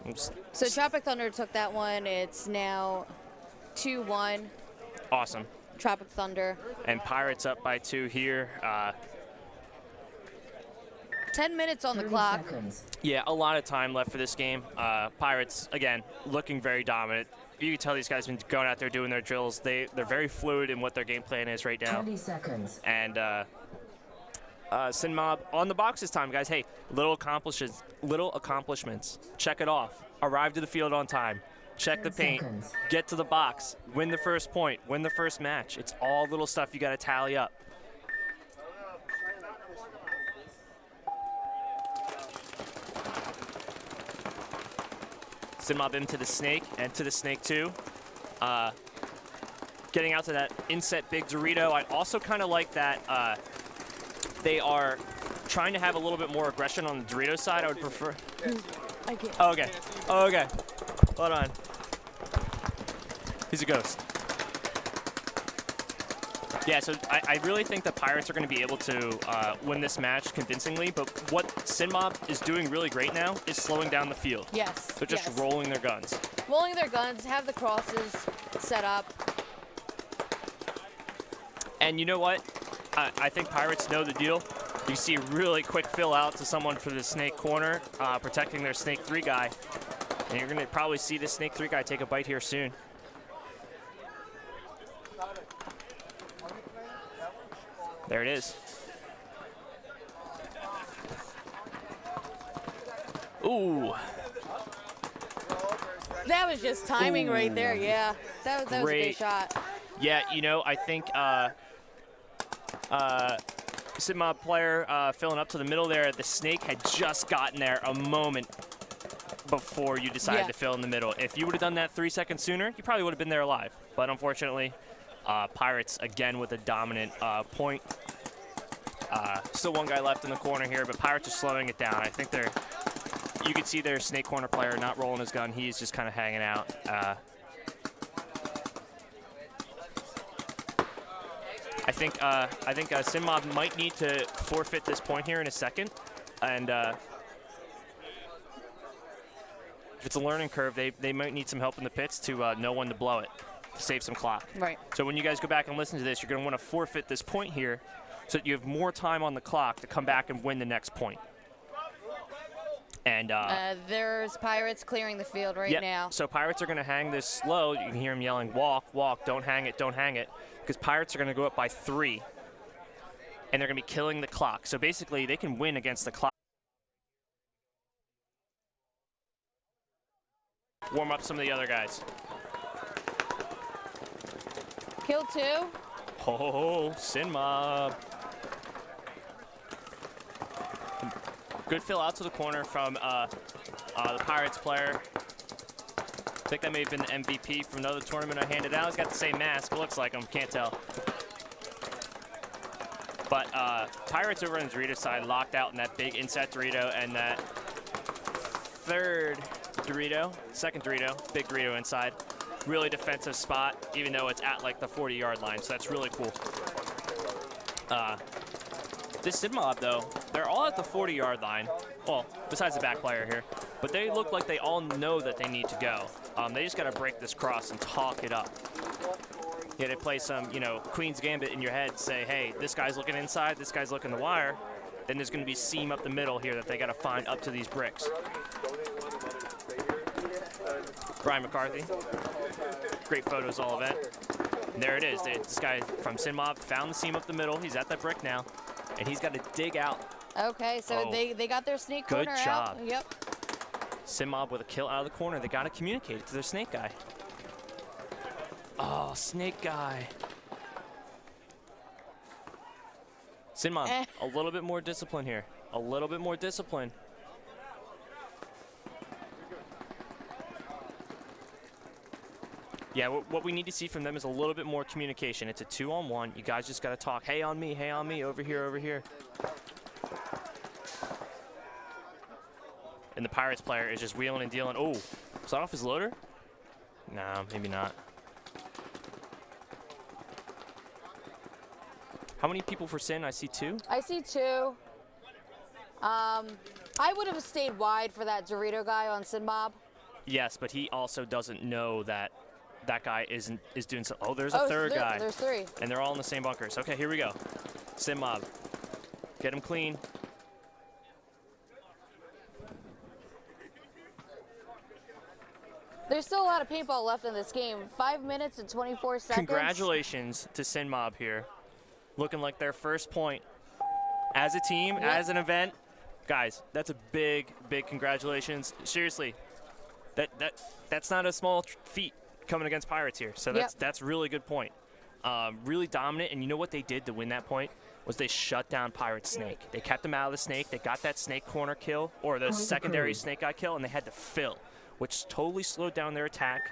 Oops. So Tropic Thunder took that one. It's now 2-1. Awesome. Tropic Thunder. And Pirates up by 2 here. 10 minutes on the clock. Yeah, a lot of time left for this game. Pirates, again, looking very dominant. You can tell these guys have been going out there doing their drills. They're very fluid in what their game plan is right now. 20 seconds. And Sin Mob on the box this time, guys. Hey, little accomplishments. Check it off. Arrive to the field on time. Check the paint. Seconds. Get to the box. Win the first point. Win the first match. It's all little stuff you got to tally up. Sin Mob into the snake and to the snake too. Getting out to that inset big Dorito. I also kind of like that they are trying to have a little bit more aggression on the Dorito side. I would prefer. I can't. Oh, okay. Oh, okay. Hold on. He's a ghost. Yeah, so I really think the Pirates are going to be able to win this match convincingly, but what Sin Mob is doing really great now is slowing down the field. Yes. They're just rolling their guns. Rolling their guns, have the crosses set up. And you know what? I think Pirates know the deal. You see a really quick fill out to someone for the snake corner, protecting their snake 3 guy. And you're going to probably see the snake 3 guy take a bite here soon. There it is. Ooh. That was just timing right there, yeah. That was a good shot. Yeah, you know, I think Sin Mob player filling up to the middle there, the snake had just gotten there a moment before you decided to fill in the middle. If you would have done that 3 seconds sooner, you probably would have been there alive. But unfortunately, Pirates again with a dominant point. Still one guy left in the corner here, but Pirates are slowing it down. I think you can see their snake corner player not rolling his gun. He's just kind of hanging out. I think Sin Mob might need to forfeit this point here in a second, and if it's a learning curve, they might need some help in the pits to know when to blow it, to save some clock. Right. So when you guys go back and listen to this, you're going to want to forfeit this point here, so that you have more time on the clock to come back and win the next point. And there's Pirates clearing the field right now. So Pirates are going to hang this slow. You can hear them yelling, walk, walk, don't hang it, don't hang it. Because Pirates are going to go up by 3. And they're going to be killing the clock. So basically, they can win against the clock. Warm up some of the other guys. Kill 2. Oh, Sin Mob. Good fill out to the corner from the Pirates player. I think that may have been the MVP from another tournament I handed out. He's got the same mask. It looks like him. Can't tell. But Pirates over on the Dorito side locked out in that big inset Dorito and that second Dorito, big Dorito inside. Really defensive spot, even though it's at like the 40-yard line. So that's really cool. This Sin Mob, though, they're all at the 40-yard line. Well, besides the back player here. But they look like they all know that they need to go. They just got to break this cross and talk it up. You got to play some, Queen's Gambit in your head. Say, hey, this guy's looking inside, this guy's looking the wire. Then there's going to be seam up the middle here that they got to find up to these bricks. Brian McCarthy. Great photos all event. And there it is. This guy from Sin Mob found the seam up the middle. He's at that brick now. And he's got to dig out. Okay, so they got their snake corner Good job. out. Yep. Sin Mob with a kill out of the corner. They got to communicate it to their snake guy. Oh, snake guy. Sinmon, a little bit more discipline here. A little bit more discipline. Yeah, what we need to see from them is a little bit more communication. It's a 2-on-1. You guys just got to talk. Hey on me, over here, over here. And the Pirates player is just wheeling and dealing. Oh, is that off his loader? No, maybe not. How many people for Sin? I see 2. I see 2. I would have stayed wide for that Dorito guy on Sin Mob. Yes, but he also doesn't know that that guy is doing so. Oh, there's a third guy. There's 3. And they're all in the same bunkers. Okay, here we go. Sin Mob. Get him clean. There's still a lot of paintball left in this game. 5 minutes and 24 seconds. Congratulations to Sin Mob here. Looking like their first point as a team, as an event. Guys, that's a big, big congratulations. Seriously, that's not a small feat coming against Pirates here. So that's really good point. Really dominant, and you know what they did to win that point was they shut down Pirates Snake. They kept them out of the Snake. They got that Snake corner kill, or the secondary Snake guy kill, and they had to fill, which totally slowed down their attack.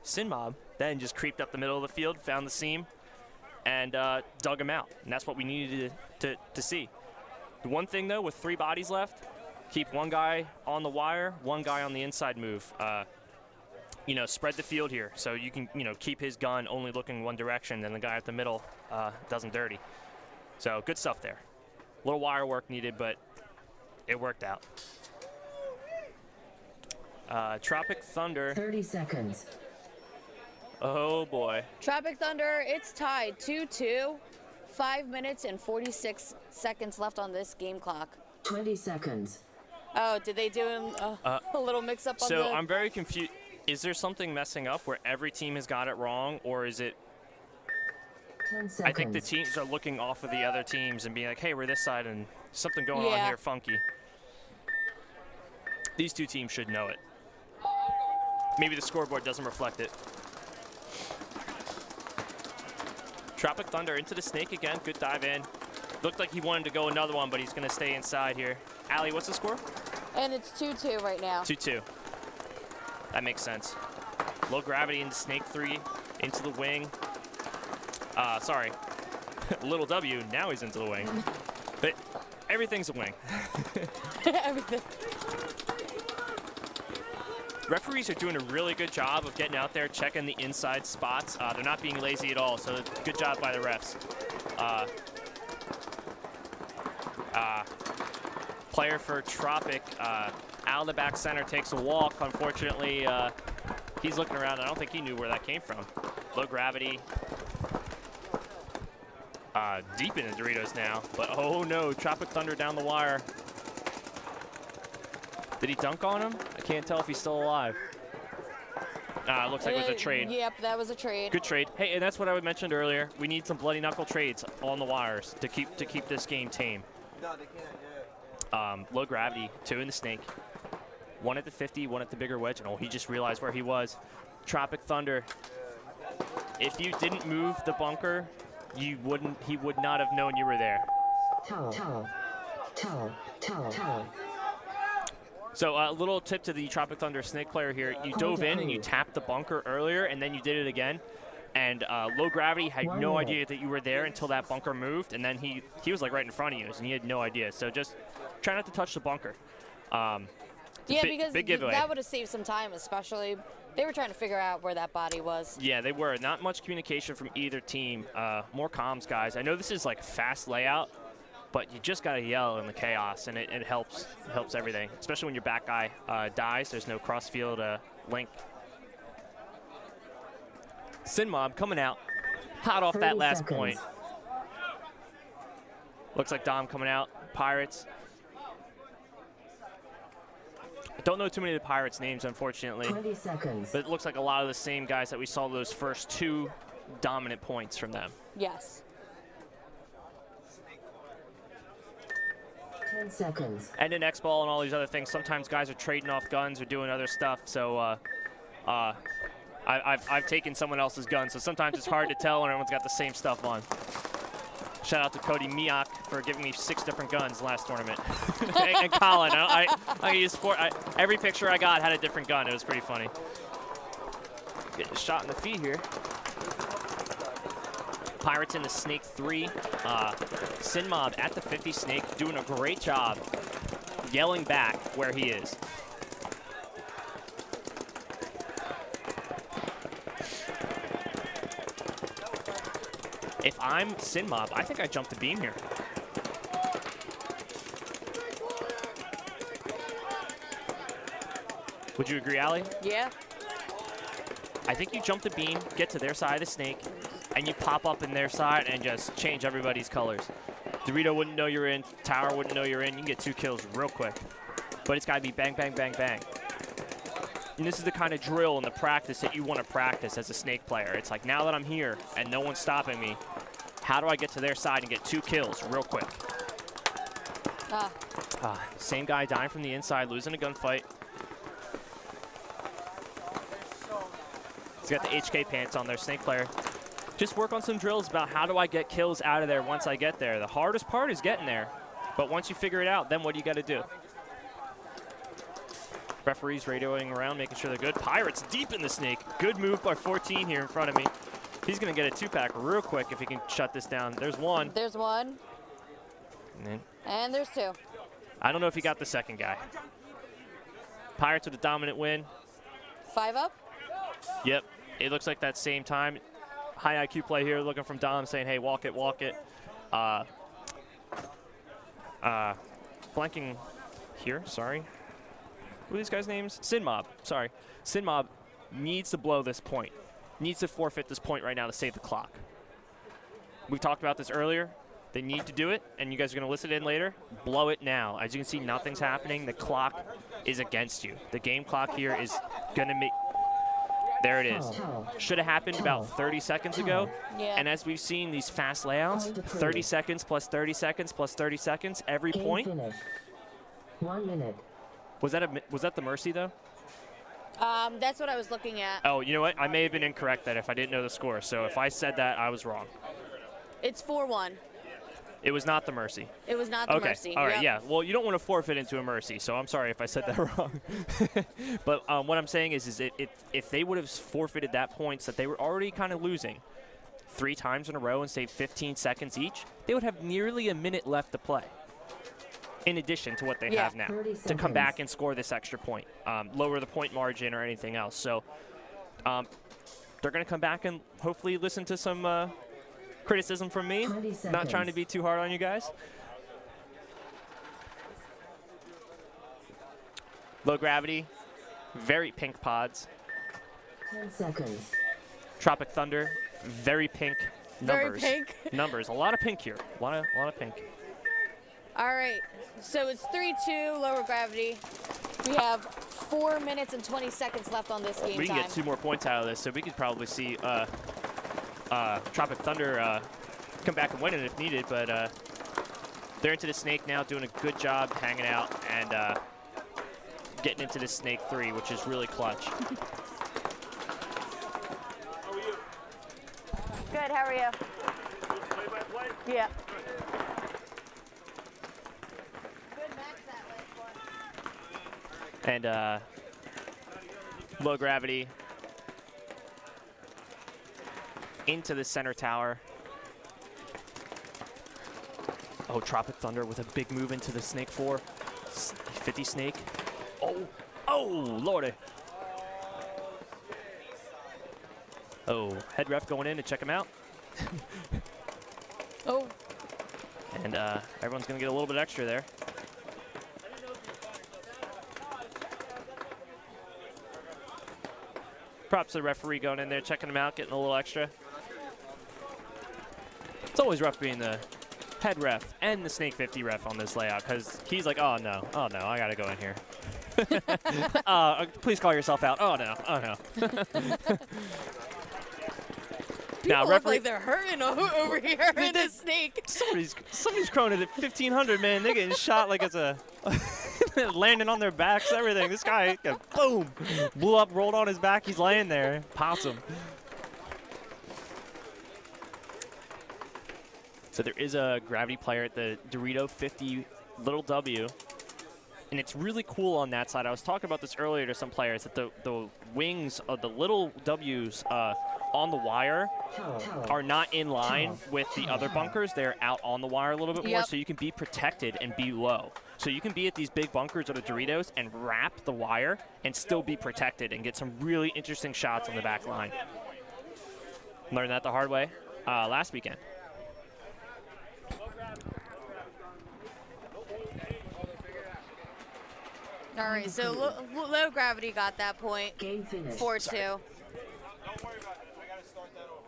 Sin Mob then just creeped up the middle of the field, found the seam, and dug him out. And that's what we needed to see. The one thing, though, with 3 bodies left, keep one guy on the wire, one guy on the inside move. You know, spread the field here so you can, you know, keep his gun only looking one direction, and the guy at the middle does him dirty. So good stuff there. A little wire work needed, but it worked out. Tropic Thunder. 30 seconds. Oh boy. Tropic Thunder, it's tied 2-2. 5 minutes and 46 seconds left on this game clock. 20 seconds. Oh, did they do a little mix-up on the... So I'm very confused. Is there something messing up where every team has got it wrong, or is it... 10 seconds. I think the teams are looking off of the other teams and being like, hey, we're this side, and something going on here funky. These 2 teams should know it. Maybe the scoreboard doesn't reflect it. Tropic Thunder into the Snake again. Good dive in. Looked like he wanted to go another one, but he's going to stay inside here. Allie, what's the score? And it's 2-2 right now. 2-2. That makes sense. Low gravity into Snake 3, into the wing. Sorry. Little W, now he's into the wing. But everything's a wing. Everything. Referees are doing a really good job of getting out there, checking the inside spots. They're not being lazy at all, so good job by the refs. Player for Tropic, out of the back center, takes a walk. Unfortunately, he's looking around. I don't think he knew where that came from. Low gravity. Deep in the Doritos now, but oh no, Tropic Thunder down the wire. Did he dunk on him? I can't tell if he's still alive. It looks like it was a trade. Yep, that was a trade. Good trade. Hey, and that's what I mentioned earlier. We need some bloody knuckle trades on the wires to keep this game tame. No, they can't, Low gravity, 2 in the Snake. 1 at the 50, 1 at the bigger wedge. And he just realized where he was. Tropic Thunder. If you didn't move the bunker, he would not have known you were there. Tall. So a little tip to the Tropic Thunder Snake player here. You dove in and you tapped the bunker earlier, and then you did it again. And Low Gravity had no idea that you were there until that bunker moved, and then he was like right in front of you, and he had no idea. So just try not to touch the bunker. Yeah, because big giveaway. That would have saved some time, especially. They were trying to figure out where that body was. Yeah, they were. Not much communication from either team. More comms, guys. I know this is like fast layout, but you just got to yell in the chaos, and it helps. It helps everything, especially when your back guy dies. There's no cross-field link. Sin Mob coming out, hot off that last point. Looks like Dom coming out. Pirates. I don't know too many of the Pirates' names, unfortunately. 20 seconds. But it looks like a lot of the same guys that we saw those first 2 dominant points from them. Yes. 10 seconds. And in Xball and all these other things, sometimes guys are trading off guns or doing other stuff. So I've taken someone else's gun, so sometimes it's hard to tell when everyone's got the same stuff on. Shout out to Cody Miak for giving me 6 different guns last tournament. And Colin, I used 4. Every picture I got had a different gun. It was pretty funny. Getting a shot in the feet here. Pirates in the Snake 3. Sin Mob at the 50 Snake doing a great job yelling back where he is. If I'm Sin Mob, I think I jump the beam here. Would you agree, Allie? Yeah. I think you jump the beam, get to their side of the snake, and you pop up in their side and just change everybody's colors. Dorito wouldn't know you're in, Tower wouldn't know you're in. You can get 2 kills real quick. But it's got to be bang, bang, bang, bang. And this is the kind of drill and the practice that you want to practice as a snake player. It's like, now that I'm here and no one's stopping me, how do I get to their side and get 2 kills real quick? Same guy dying from the inside, losing a gunfight. He's got the HK pants on there, snake player. Just work on some drills about how do I get kills out of there once I get there. The hardest part is getting there. But once you figure it out, then what do you got to do? Referees radioing around, making sure they're good. Pirates deep in the snake. Good move by 14 here in front of me. He's going to get a 2-pack real quick if he can shut this down. There's one. There's one. And there's 2. I don't know if he got the second guy. Pirates with a dominant win. 5 up? Yep. It looks like that same time. High IQ play here, looking from Dom, saying, hey, walk it, walk it. Blanking here, sorry. What are these guys' names? Sin Mob, sorry. Sin Mob needs to blow this point. Needs to forfeit this point right now to save the clock. We talked about this earlier. They need to do it, and you guys are going to listen in later. Blow it now. As you can see, nothing's happening. The clock is against you. The game clock here is going to make... There it is. Should have happened about 30 seconds ago. Yeah. And as we've seen these fast layouts, 30 seconds plus 30 seconds plus 30 seconds every point. 1 minute. Was that the mercy though? That's what I was looking at. Oh, you know what? I may have been incorrect then if I didn't know the score. So if I said that, I was wrong. It's 4-1. It was not the mercy. It was not the mercy. All right, yeah. Well, you don't want to forfeit into a mercy, so I'm sorry if I said that wrong. But what I'm saying is if they would have forfeited that points that they were already kind of losing 3 times in a row and saved 15 seconds each, they would have nearly a minute left to play. In addition to what they have now, to come back and score this extra point, lower the point margin or anything else. So they're going to come back and hopefully listen to some criticism from me. Not trying to be too hard on you guys. Low gravity, very pink pods. 10 seconds. Tropic Thunder, very pink numbers. Very pink. Numbers, a lot of pink here. A lot of pink. All right, so it's 3-2, lower gravity. We have 4 minutes and 20 seconds left on this game. We can get 2 more points out of this, so we could probably see Tropic Thunder come back and win it if needed, but they're into the snake now, doing a good job hanging out and getting into the snake 3, which is really clutch. Good, how are you? Yeah. Good match that last one. And low gravity into the center tower. Oh, Tropic Thunder with a big move into the snake 4. 50 snake. Oh, lordy. Oh, head ref going in to check him out. Oh. And everyone's going to get a little bit extra there. Props to the referee going in there, checking him out, getting a little extra. It's always rough being the head ref and the Snake 50 ref on this layout because he's like, oh no, I got to go in here. Please call yourself out. Oh no. People look like they're hurting over here in the snake. Somebody's crowing it at 1,500, man. They're getting shot like it's a landing on their backs, everything. This guy, boom, blew up, rolled on his back. He's laying there. Possum. So there is a gravity player at the Dorito 50 little W. And it's really cool on that side. I was talking about this earlier to some players that the wings of the little W's on the wire are not in line with the other bunkers. They're out on the wire a little bit more, so you can be protected and be low. So you can be at these big bunkers of the Doritos and wrap the wire and still be protected and get some really interesting shots on the back line. Learned that the hard way last weekend. All right, so low gravity got that point. Game finished. 4-2. Don't worry about it. I gotta start that over.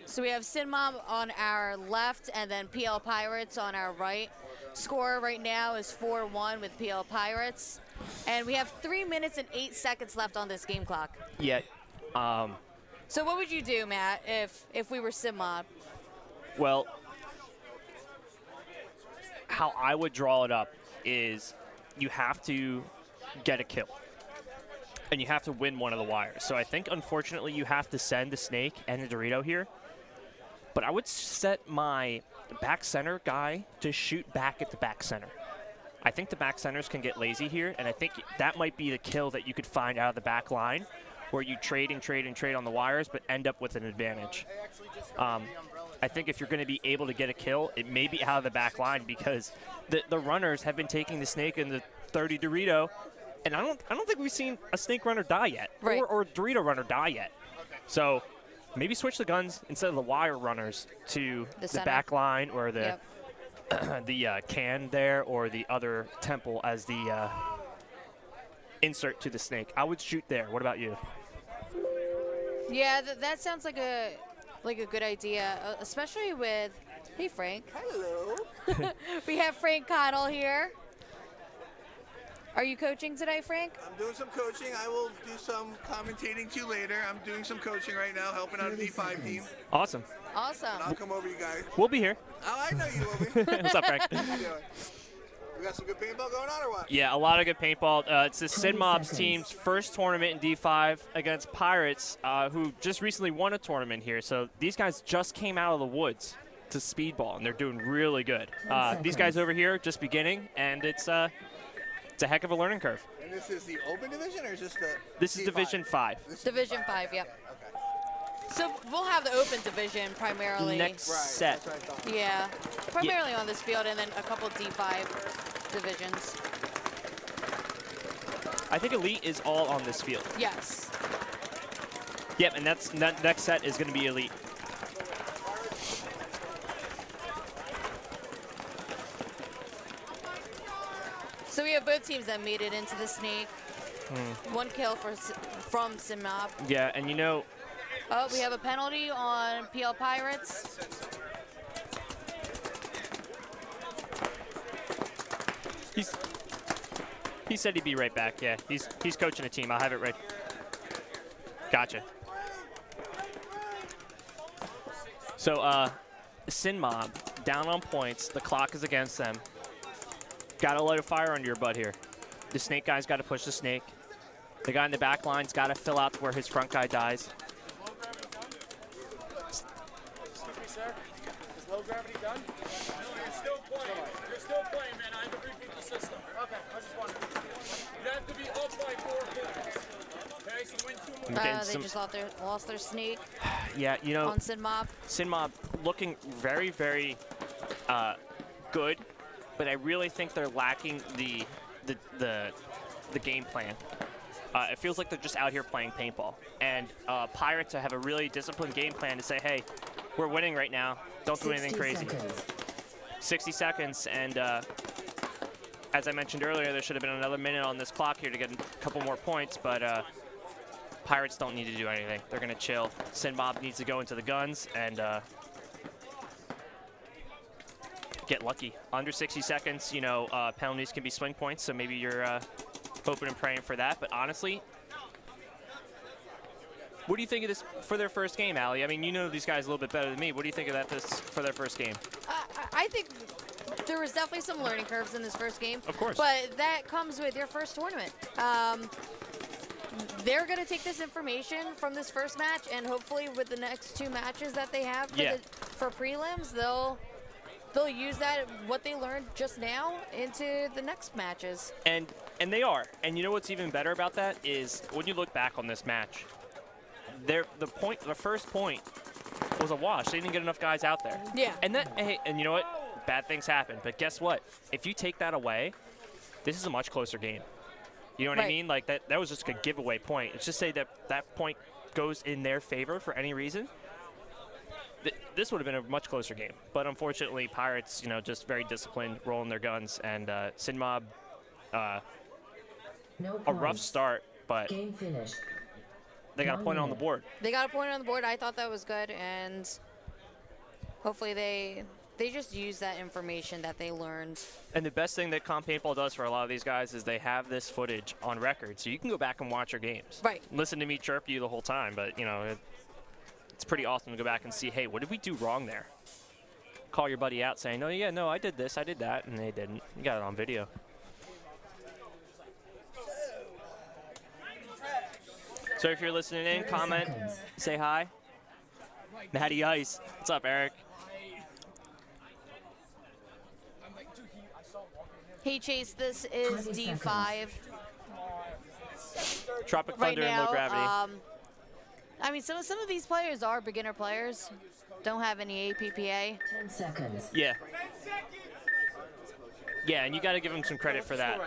So we have Sinmob on our left and then PL Pirates on our right. Score right now is 4-1 with PL Pirates. And we have 3 minutes and 8 seconds left on this game clock. Yeah. So what would you do, Matt, if we were Sinmob? Well, how I would draw it up is you have to get a kill. And you have to win one of the wires. So I think, unfortunately, you have to send the Snake and the Dorito here. But I would set my back center guy to shoot back at the back center. I think the back centers can get lazy here, and I think that might be the kill that you could find out of the back line, where you trade and trade and trade on the wires, but end up with an advantage. I think if you're going to be able to get a kill, it may be out of the back line, because the runners have been taking the Snake and the 30 Dorito, and I don't think we've seen a Snake runner die yet, Right. or a Dorito runner die yet. So maybe switch the guns instead of the wire runners to the back line or the the can there, or the other temple as the insert to the Snake. I would shoot there. What about you? Yeah, that sounds like a good idea, especially with, hey Frank. Hello. We have Frank Connell here. Are you coaching today, Frank? I'm doing some coaching. I will do some commentating too later. I'm doing some coaching right now, helping out a D5 team. Awesome. Awesome. I'll come over, you guys. We'll be here. Oh, I know you will be. What's up, Frank? How you doing? We got some good paintball going on or what? Yeah, a lot of good paintball. It's the Sinmob's team's first tournament in D5 against Pirates, who just recently won a tournament here. So these guys just came out of the woods to speedball, and they're doing really good. These guys over here just beginning, and it's a heck of a learning curve. And this is the open division, or is this the This is D5? Division 5. Division 5, yep. Okay. So we'll have the open division primarily. Next Right, set. that's what I thought. Yeah, primarily on this field, and then a couple D5 divisions. I think Elite is all on this field. Yes. Yep, and that next set is going to be Elite. So we have both teams that made it into the Snake. One kill from Sinmob. Yeah, and you know, Oh, we have a penalty on PL Pirates. he said he'd be right back. Yeah, he's coaching a team. I'll have it right. Gotcha. So, Sinmob down on points. The clock is against them. Got to light a fire under your butt here. The Snake guy's got to push the Snake. The guy in the back line's got to fill out to where his front guy dies. Excuse me, sir. Is low gravity done? No, you're still playing. You're still playing, man. I have to repeat the system. Okay, I just wanted to. You have to be up by 4 points. Okay, so win 2 more. They just lost their Snake Yeah, you know, on Sinmob. Sinmob looking very, very good, but I really think they're lacking the game plan. It feels like they're just out here playing paintball. And Pirates have a really disciplined game plan to say, hey, we're winning right now. Don't do anything crazy. 60 seconds, and as I mentioned earlier, there should have been another minute on this clock here to get a couple more points, but Pirates don't need to do anything. They're going to chill. Sinmob needs to go into the guns and get lucky. Under 60 seconds, you know, penalties can be swing points, so maybe you're hoping and praying for that. But honestly, what do you think of this for their first game, Allie? I mean, you know these guys a little bit better than me. What do you think of that for their first game? I think there was definitely some learning curves in this first game. Of course. But that comes with your first tournament. They're going to take this information from this first match, and hopefully with the next 2 matches that they have for prelims, they'll use that, what they learned just now, into the next matches. And they are. And you know what's even better about that is when you look back on this match, the first point was a wash. They didn't get enough guys out there. Yeah. And you know what? Bad things happen. But guess what? If you take that away, this is a much closer game. You know what I mean? Like, that was just a giveaway point. Let's just say that point goes in their favor for any reason. This would have been a much closer game. But unfortunately, Pirates, you know, just very disciplined, rolling their guns. And Sinmob, a rough start, but Game finished. they got a point on the board. They got a point on the board. I thought that was good, and hopefully they just use that information that they learned. And the best thing that Comp Paintball does for a lot of these guys is they have this footage on record, so you can go back and watch your games. Right. Listen to me chirp you the whole time, but, you know, it's pretty awesome to go back and see, hey, what did we do wrong there? Call your buddy out saying, oh, yeah, no, I did this, I did that, and they didn't. You got it on video. So if you're listening in, comment, say hi. Matty Ice. What's up, Eric? Hey, Chase, this is D5. Tropic Right Thunder and now, Low Gravity. I mean, some of these players are beginner players. Don't have any APPA. 10 seconds. Yeah. Yeah, and you got to give them some credit for that.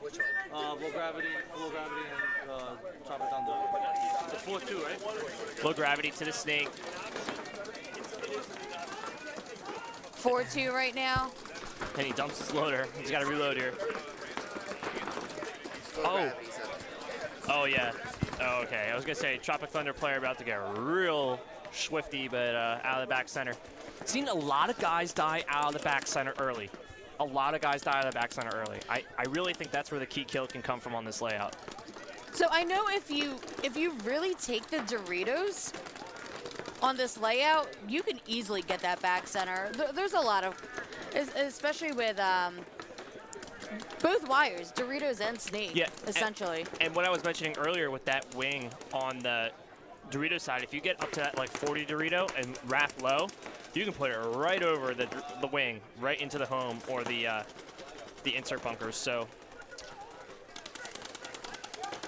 Which one? Low gravity, and Tropic Thunder. It's 4-2, right? Low Gravity to the Snake. 4-2 right now. And he dumps his loader. He's got to reload here. Oh, yeah. Oh, okay. I was going to say, Tropic Thunder player about to get real swifty, but out of the back center. Seen a lot of guys die out of the back center early. A lot of guys die out of the back center early. I really think that's where the key kill can come from on this layout. So I know if you really take the Doritos on this layout, you can easily get that back center. There's a lot of, especially with both wires, Doritos and Snake, essentially. And what I was mentioning earlier with that wing on the Dorito side, if you get up to that like 40 Dorito and wrap low, you can put it right over the wing, right into the home or the insert bunkers. So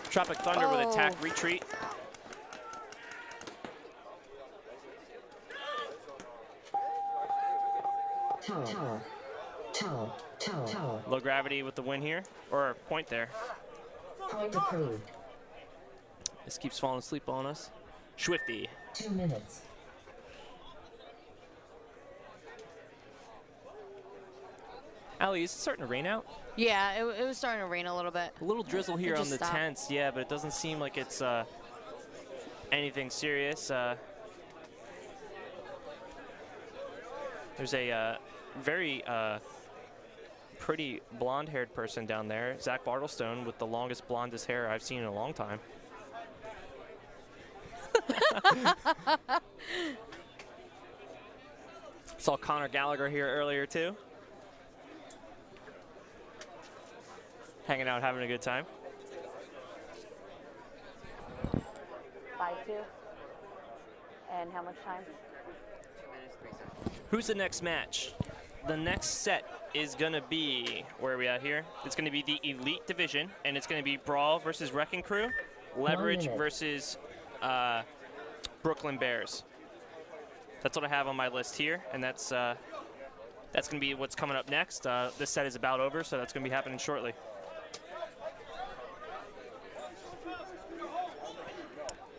Tropic Thunder with attack retreat. Tower. Low Gravity with the win here, or point there. Point approved. This keeps falling asleep on us. Swifty. 2 minutes. Allie, is it starting to rain out? Yeah, it was starting to rain a little bit. A little drizzle here on the stopped. tents, yeah, but it doesn't seem like it's anything serious. There's a very pretty blonde-haired person down there, Zach Bartlestone, with the longest, blondest hair I've seen in a long time. Saw Connor Gallagher here earlier, too. Hanging out, having a good time. 5-2. And how much time? 2 minutes, 3 seconds. Who's the next match? The next set is going to be, where are we at here? It's going to be the Elite Division, and it's going to be Brawl versus Wrecking Crew, Leverage versus Brooklyn Bears. That's what I have on my list here, and that's going to be what's coming up next. This set is about over, so that's going to be happening shortly.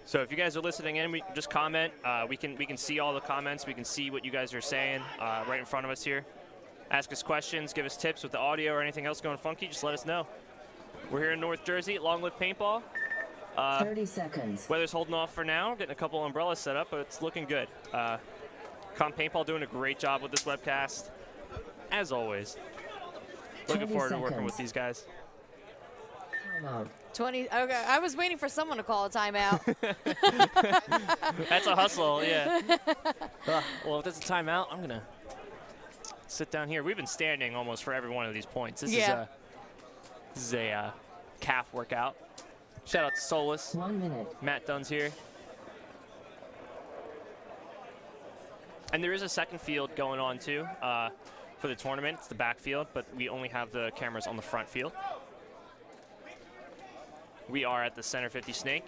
So if you guys are listening in, just comment. We can see all the comments. We can see what you guys are saying right in front of us here. Ask us questions, give us tips with the audio or anything else going funky. Just let us know. We're here in North Jersey at Long Live Paintball. 30 seconds. Weather's holding off for now. Getting a couple umbrellas set up, but it's looking good. Comp Paintball doing a great job with this webcast, as always. Looking forward to working with these guys. Timeout. 20. Okay, I was waiting for someone to call a timeout. That's a hustle, yeah. Well, if there's a timeout, I'm gonna sit down here. We've been standing almost for every one of these points. This Yeah. is a calf workout. Shout out to Solus. 1 minute. Matt Dunn's here. And there is a second field going on too for the tournament. It's the back field, but we only have the cameras on the front field. We are at the center 50 snake,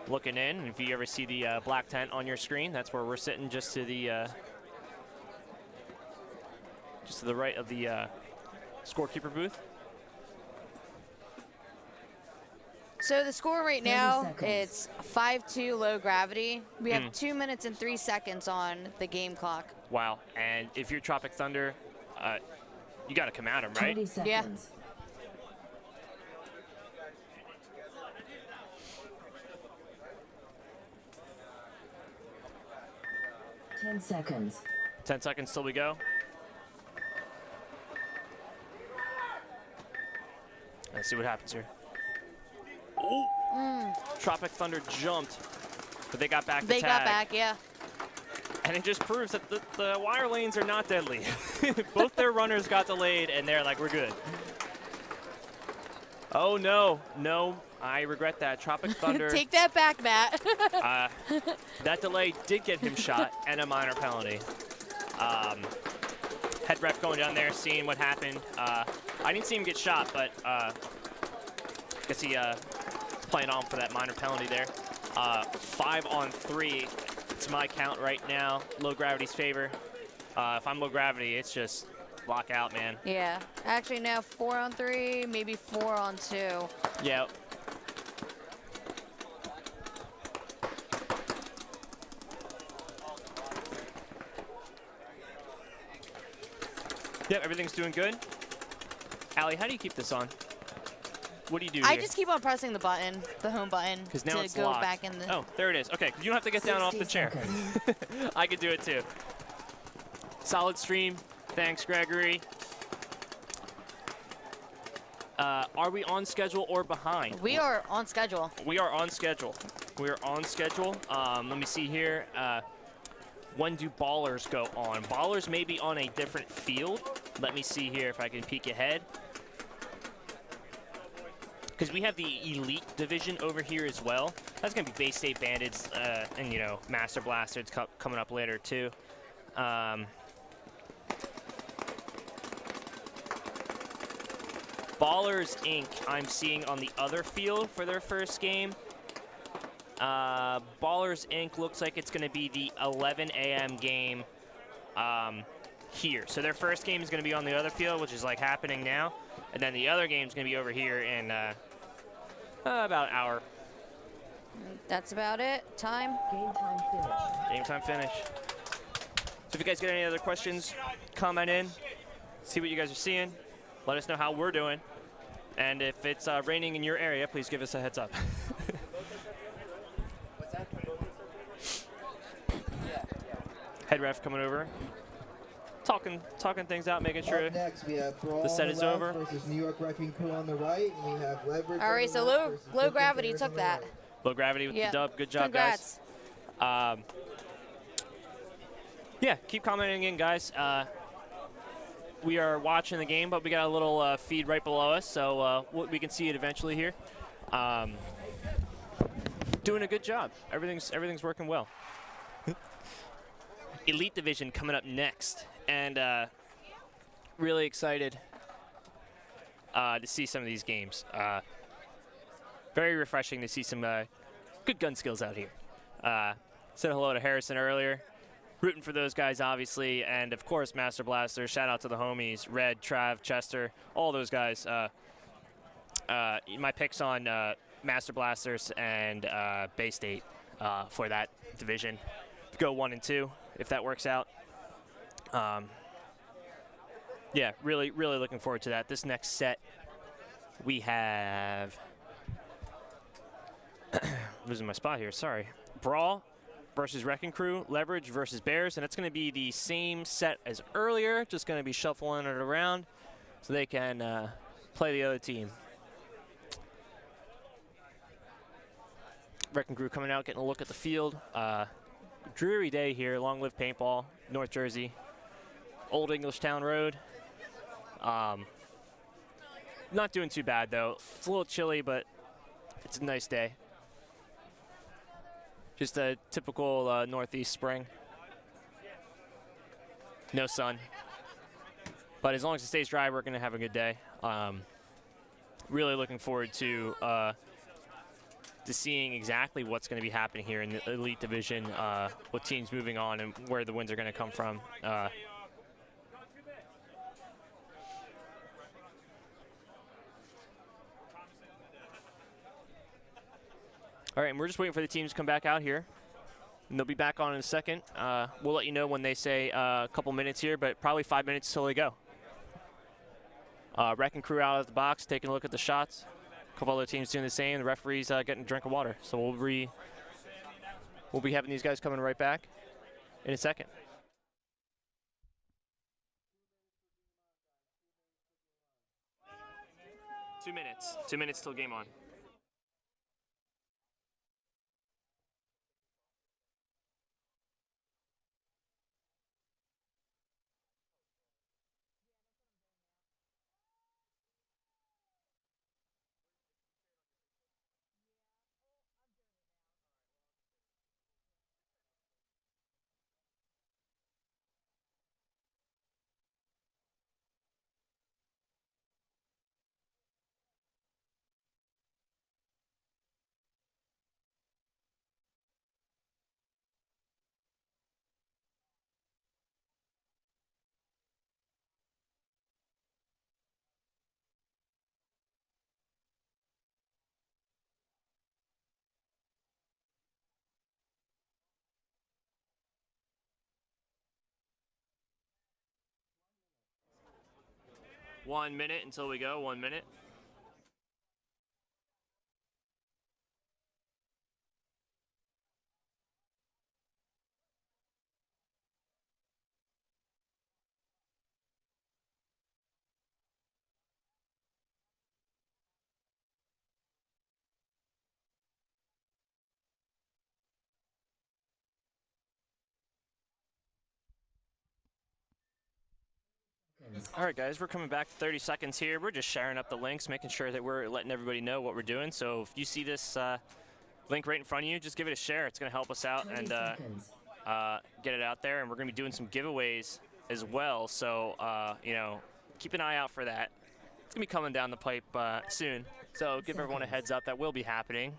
looking in. And if you ever see the black tent on your screen, that's where we're sitting, just to the right of the scorekeeper booth. So the score right 30 now, seconds. it's 5-2 low gravity. We have 2 minutes and 3 seconds on the game clock. Wow. And if you're Tropic Thunder, you got to come at him, right? 20 seconds. Yeah. 10 seconds. 10 seconds till we go. Let's see what happens here. Ooh. Tropic Thunder jumped, but they got back the They tag. got back, yeah. And it just proves that the wire lanes are not deadly. Both their runners got delayed, and they're like, we're good. Oh, no. No, I regret that. Tropic Thunder. Take that back, Matt. That delay did get him shot and a minor penalty. Head ref going down there, seeing what happened. I didn't see him get shot, but I guess he playing on for that minor penalty there. 5 on 3. It's my count right now. Low gravity's favor. If I'm low gravity, it's just lock out, man. Yeah. Actually, now 4 on 3, maybe 4 on 2. Yeah. Yep, everything's doing good. Allie, how do you keep this on? What do you do I here? just keep on pressing the button, the home button, Because now to it's go locked. back in the... Oh, there it is. Okay, you don't have to get down off the 60 chair. seconds. I could do it too. Solid stream. Thanks, Gregory. Are we on schedule or behind? We are on schedule. We are on schedule. We are on schedule. Let me see here. When do ballers go on? Ballers may be on a different field. Let me see here if I can peek ahead. Because we have the elite division over here as well. That's going to be Bay State Bandits and, you know, Master Blasters coming up later too. Ballers Inc. I'm seeing on the other field for their first game. Ballers Inc. looks like it's going to be the 11 a.m. game here. So their first game is going to be on the other field, which is like happening now. And then the other game is going to be over here in about an hour. That's about it. Time. Game time finished. Game time finish. So if you guys get any other questions, comment in. See what you guys are seeing. Let us know how we're doing. And if it's raining in your area, please give us a heads up. Head ref coming over. Talking things out, making sure Up next, we have Brawl the set on is left over. versus New York Wrecking Crew on the right, and we have Leverage. All on right, the so left low versus low 50 gravity Bears took on the that. right. low gravity with Yeah. the dub. Good job, Congrats. guys. Yeah, keep commenting in, guys. We are watching the game, but we got a little feed right below us, so we can see it eventually here. Doing a good job. Everything's working well. Elite Division coming up next, and really excited to see some of these games. Very refreshing to see some good gun skills out here. Said hello to Harrison earlier. Rooting for those guys, obviously, and of course, Master Blaster. Shout out to the homies, Red, Trav, Chester, all those guys. My picks on Master Blasters and Bay State for that division. Go 1 and 2 if that works out. Yeah, really looking forward to that. This next set, we have losing my spot here. Sorry, Brawl versus Wrecking Crew, Leverage versus Bears, and it's going to be the same set as earlier, just going to be shuffling it around so they can play the other team. Wrecking Crew coming out, getting a look at the field. Dreary day here, long live Paintball, North Jersey. Old English Town Road. Not doing too bad though. It's a little chilly, but it's a nice day. Just a typical northeast spring. No sun. But as long as it stays dry, we're going to have a good day. Really looking forward to seeing exactly what's going to be happening here in the Elite Division, with teams moving on and where the wins are going to come from. All right, and we're just waiting for the teams to come back out here. And they'll be back on in a second. We'll let you know when they say a couple minutes here, but probably 5 minutes till they go. Wrecking crew out of the box, taking a look at the shots. A couple other teams doing the same. The referee's getting a drink of water. So we'll be having these guys coming right back in a second. Two minutes. 2 minutes till game on. One minute until we go, 1 minute. All right, guys, we're coming back 30 seconds here. We're just sharing up the links, making sure that we're letting everybody know what we're doing. So if you see this link right in front of you, just give it a share. It's going to help us out and get it out there. And we're going to be doing some giveaways as well. So, you know, keep an eye out for that. It's going to be coming down the pipe soon. So give everyone a heads up that will be happening.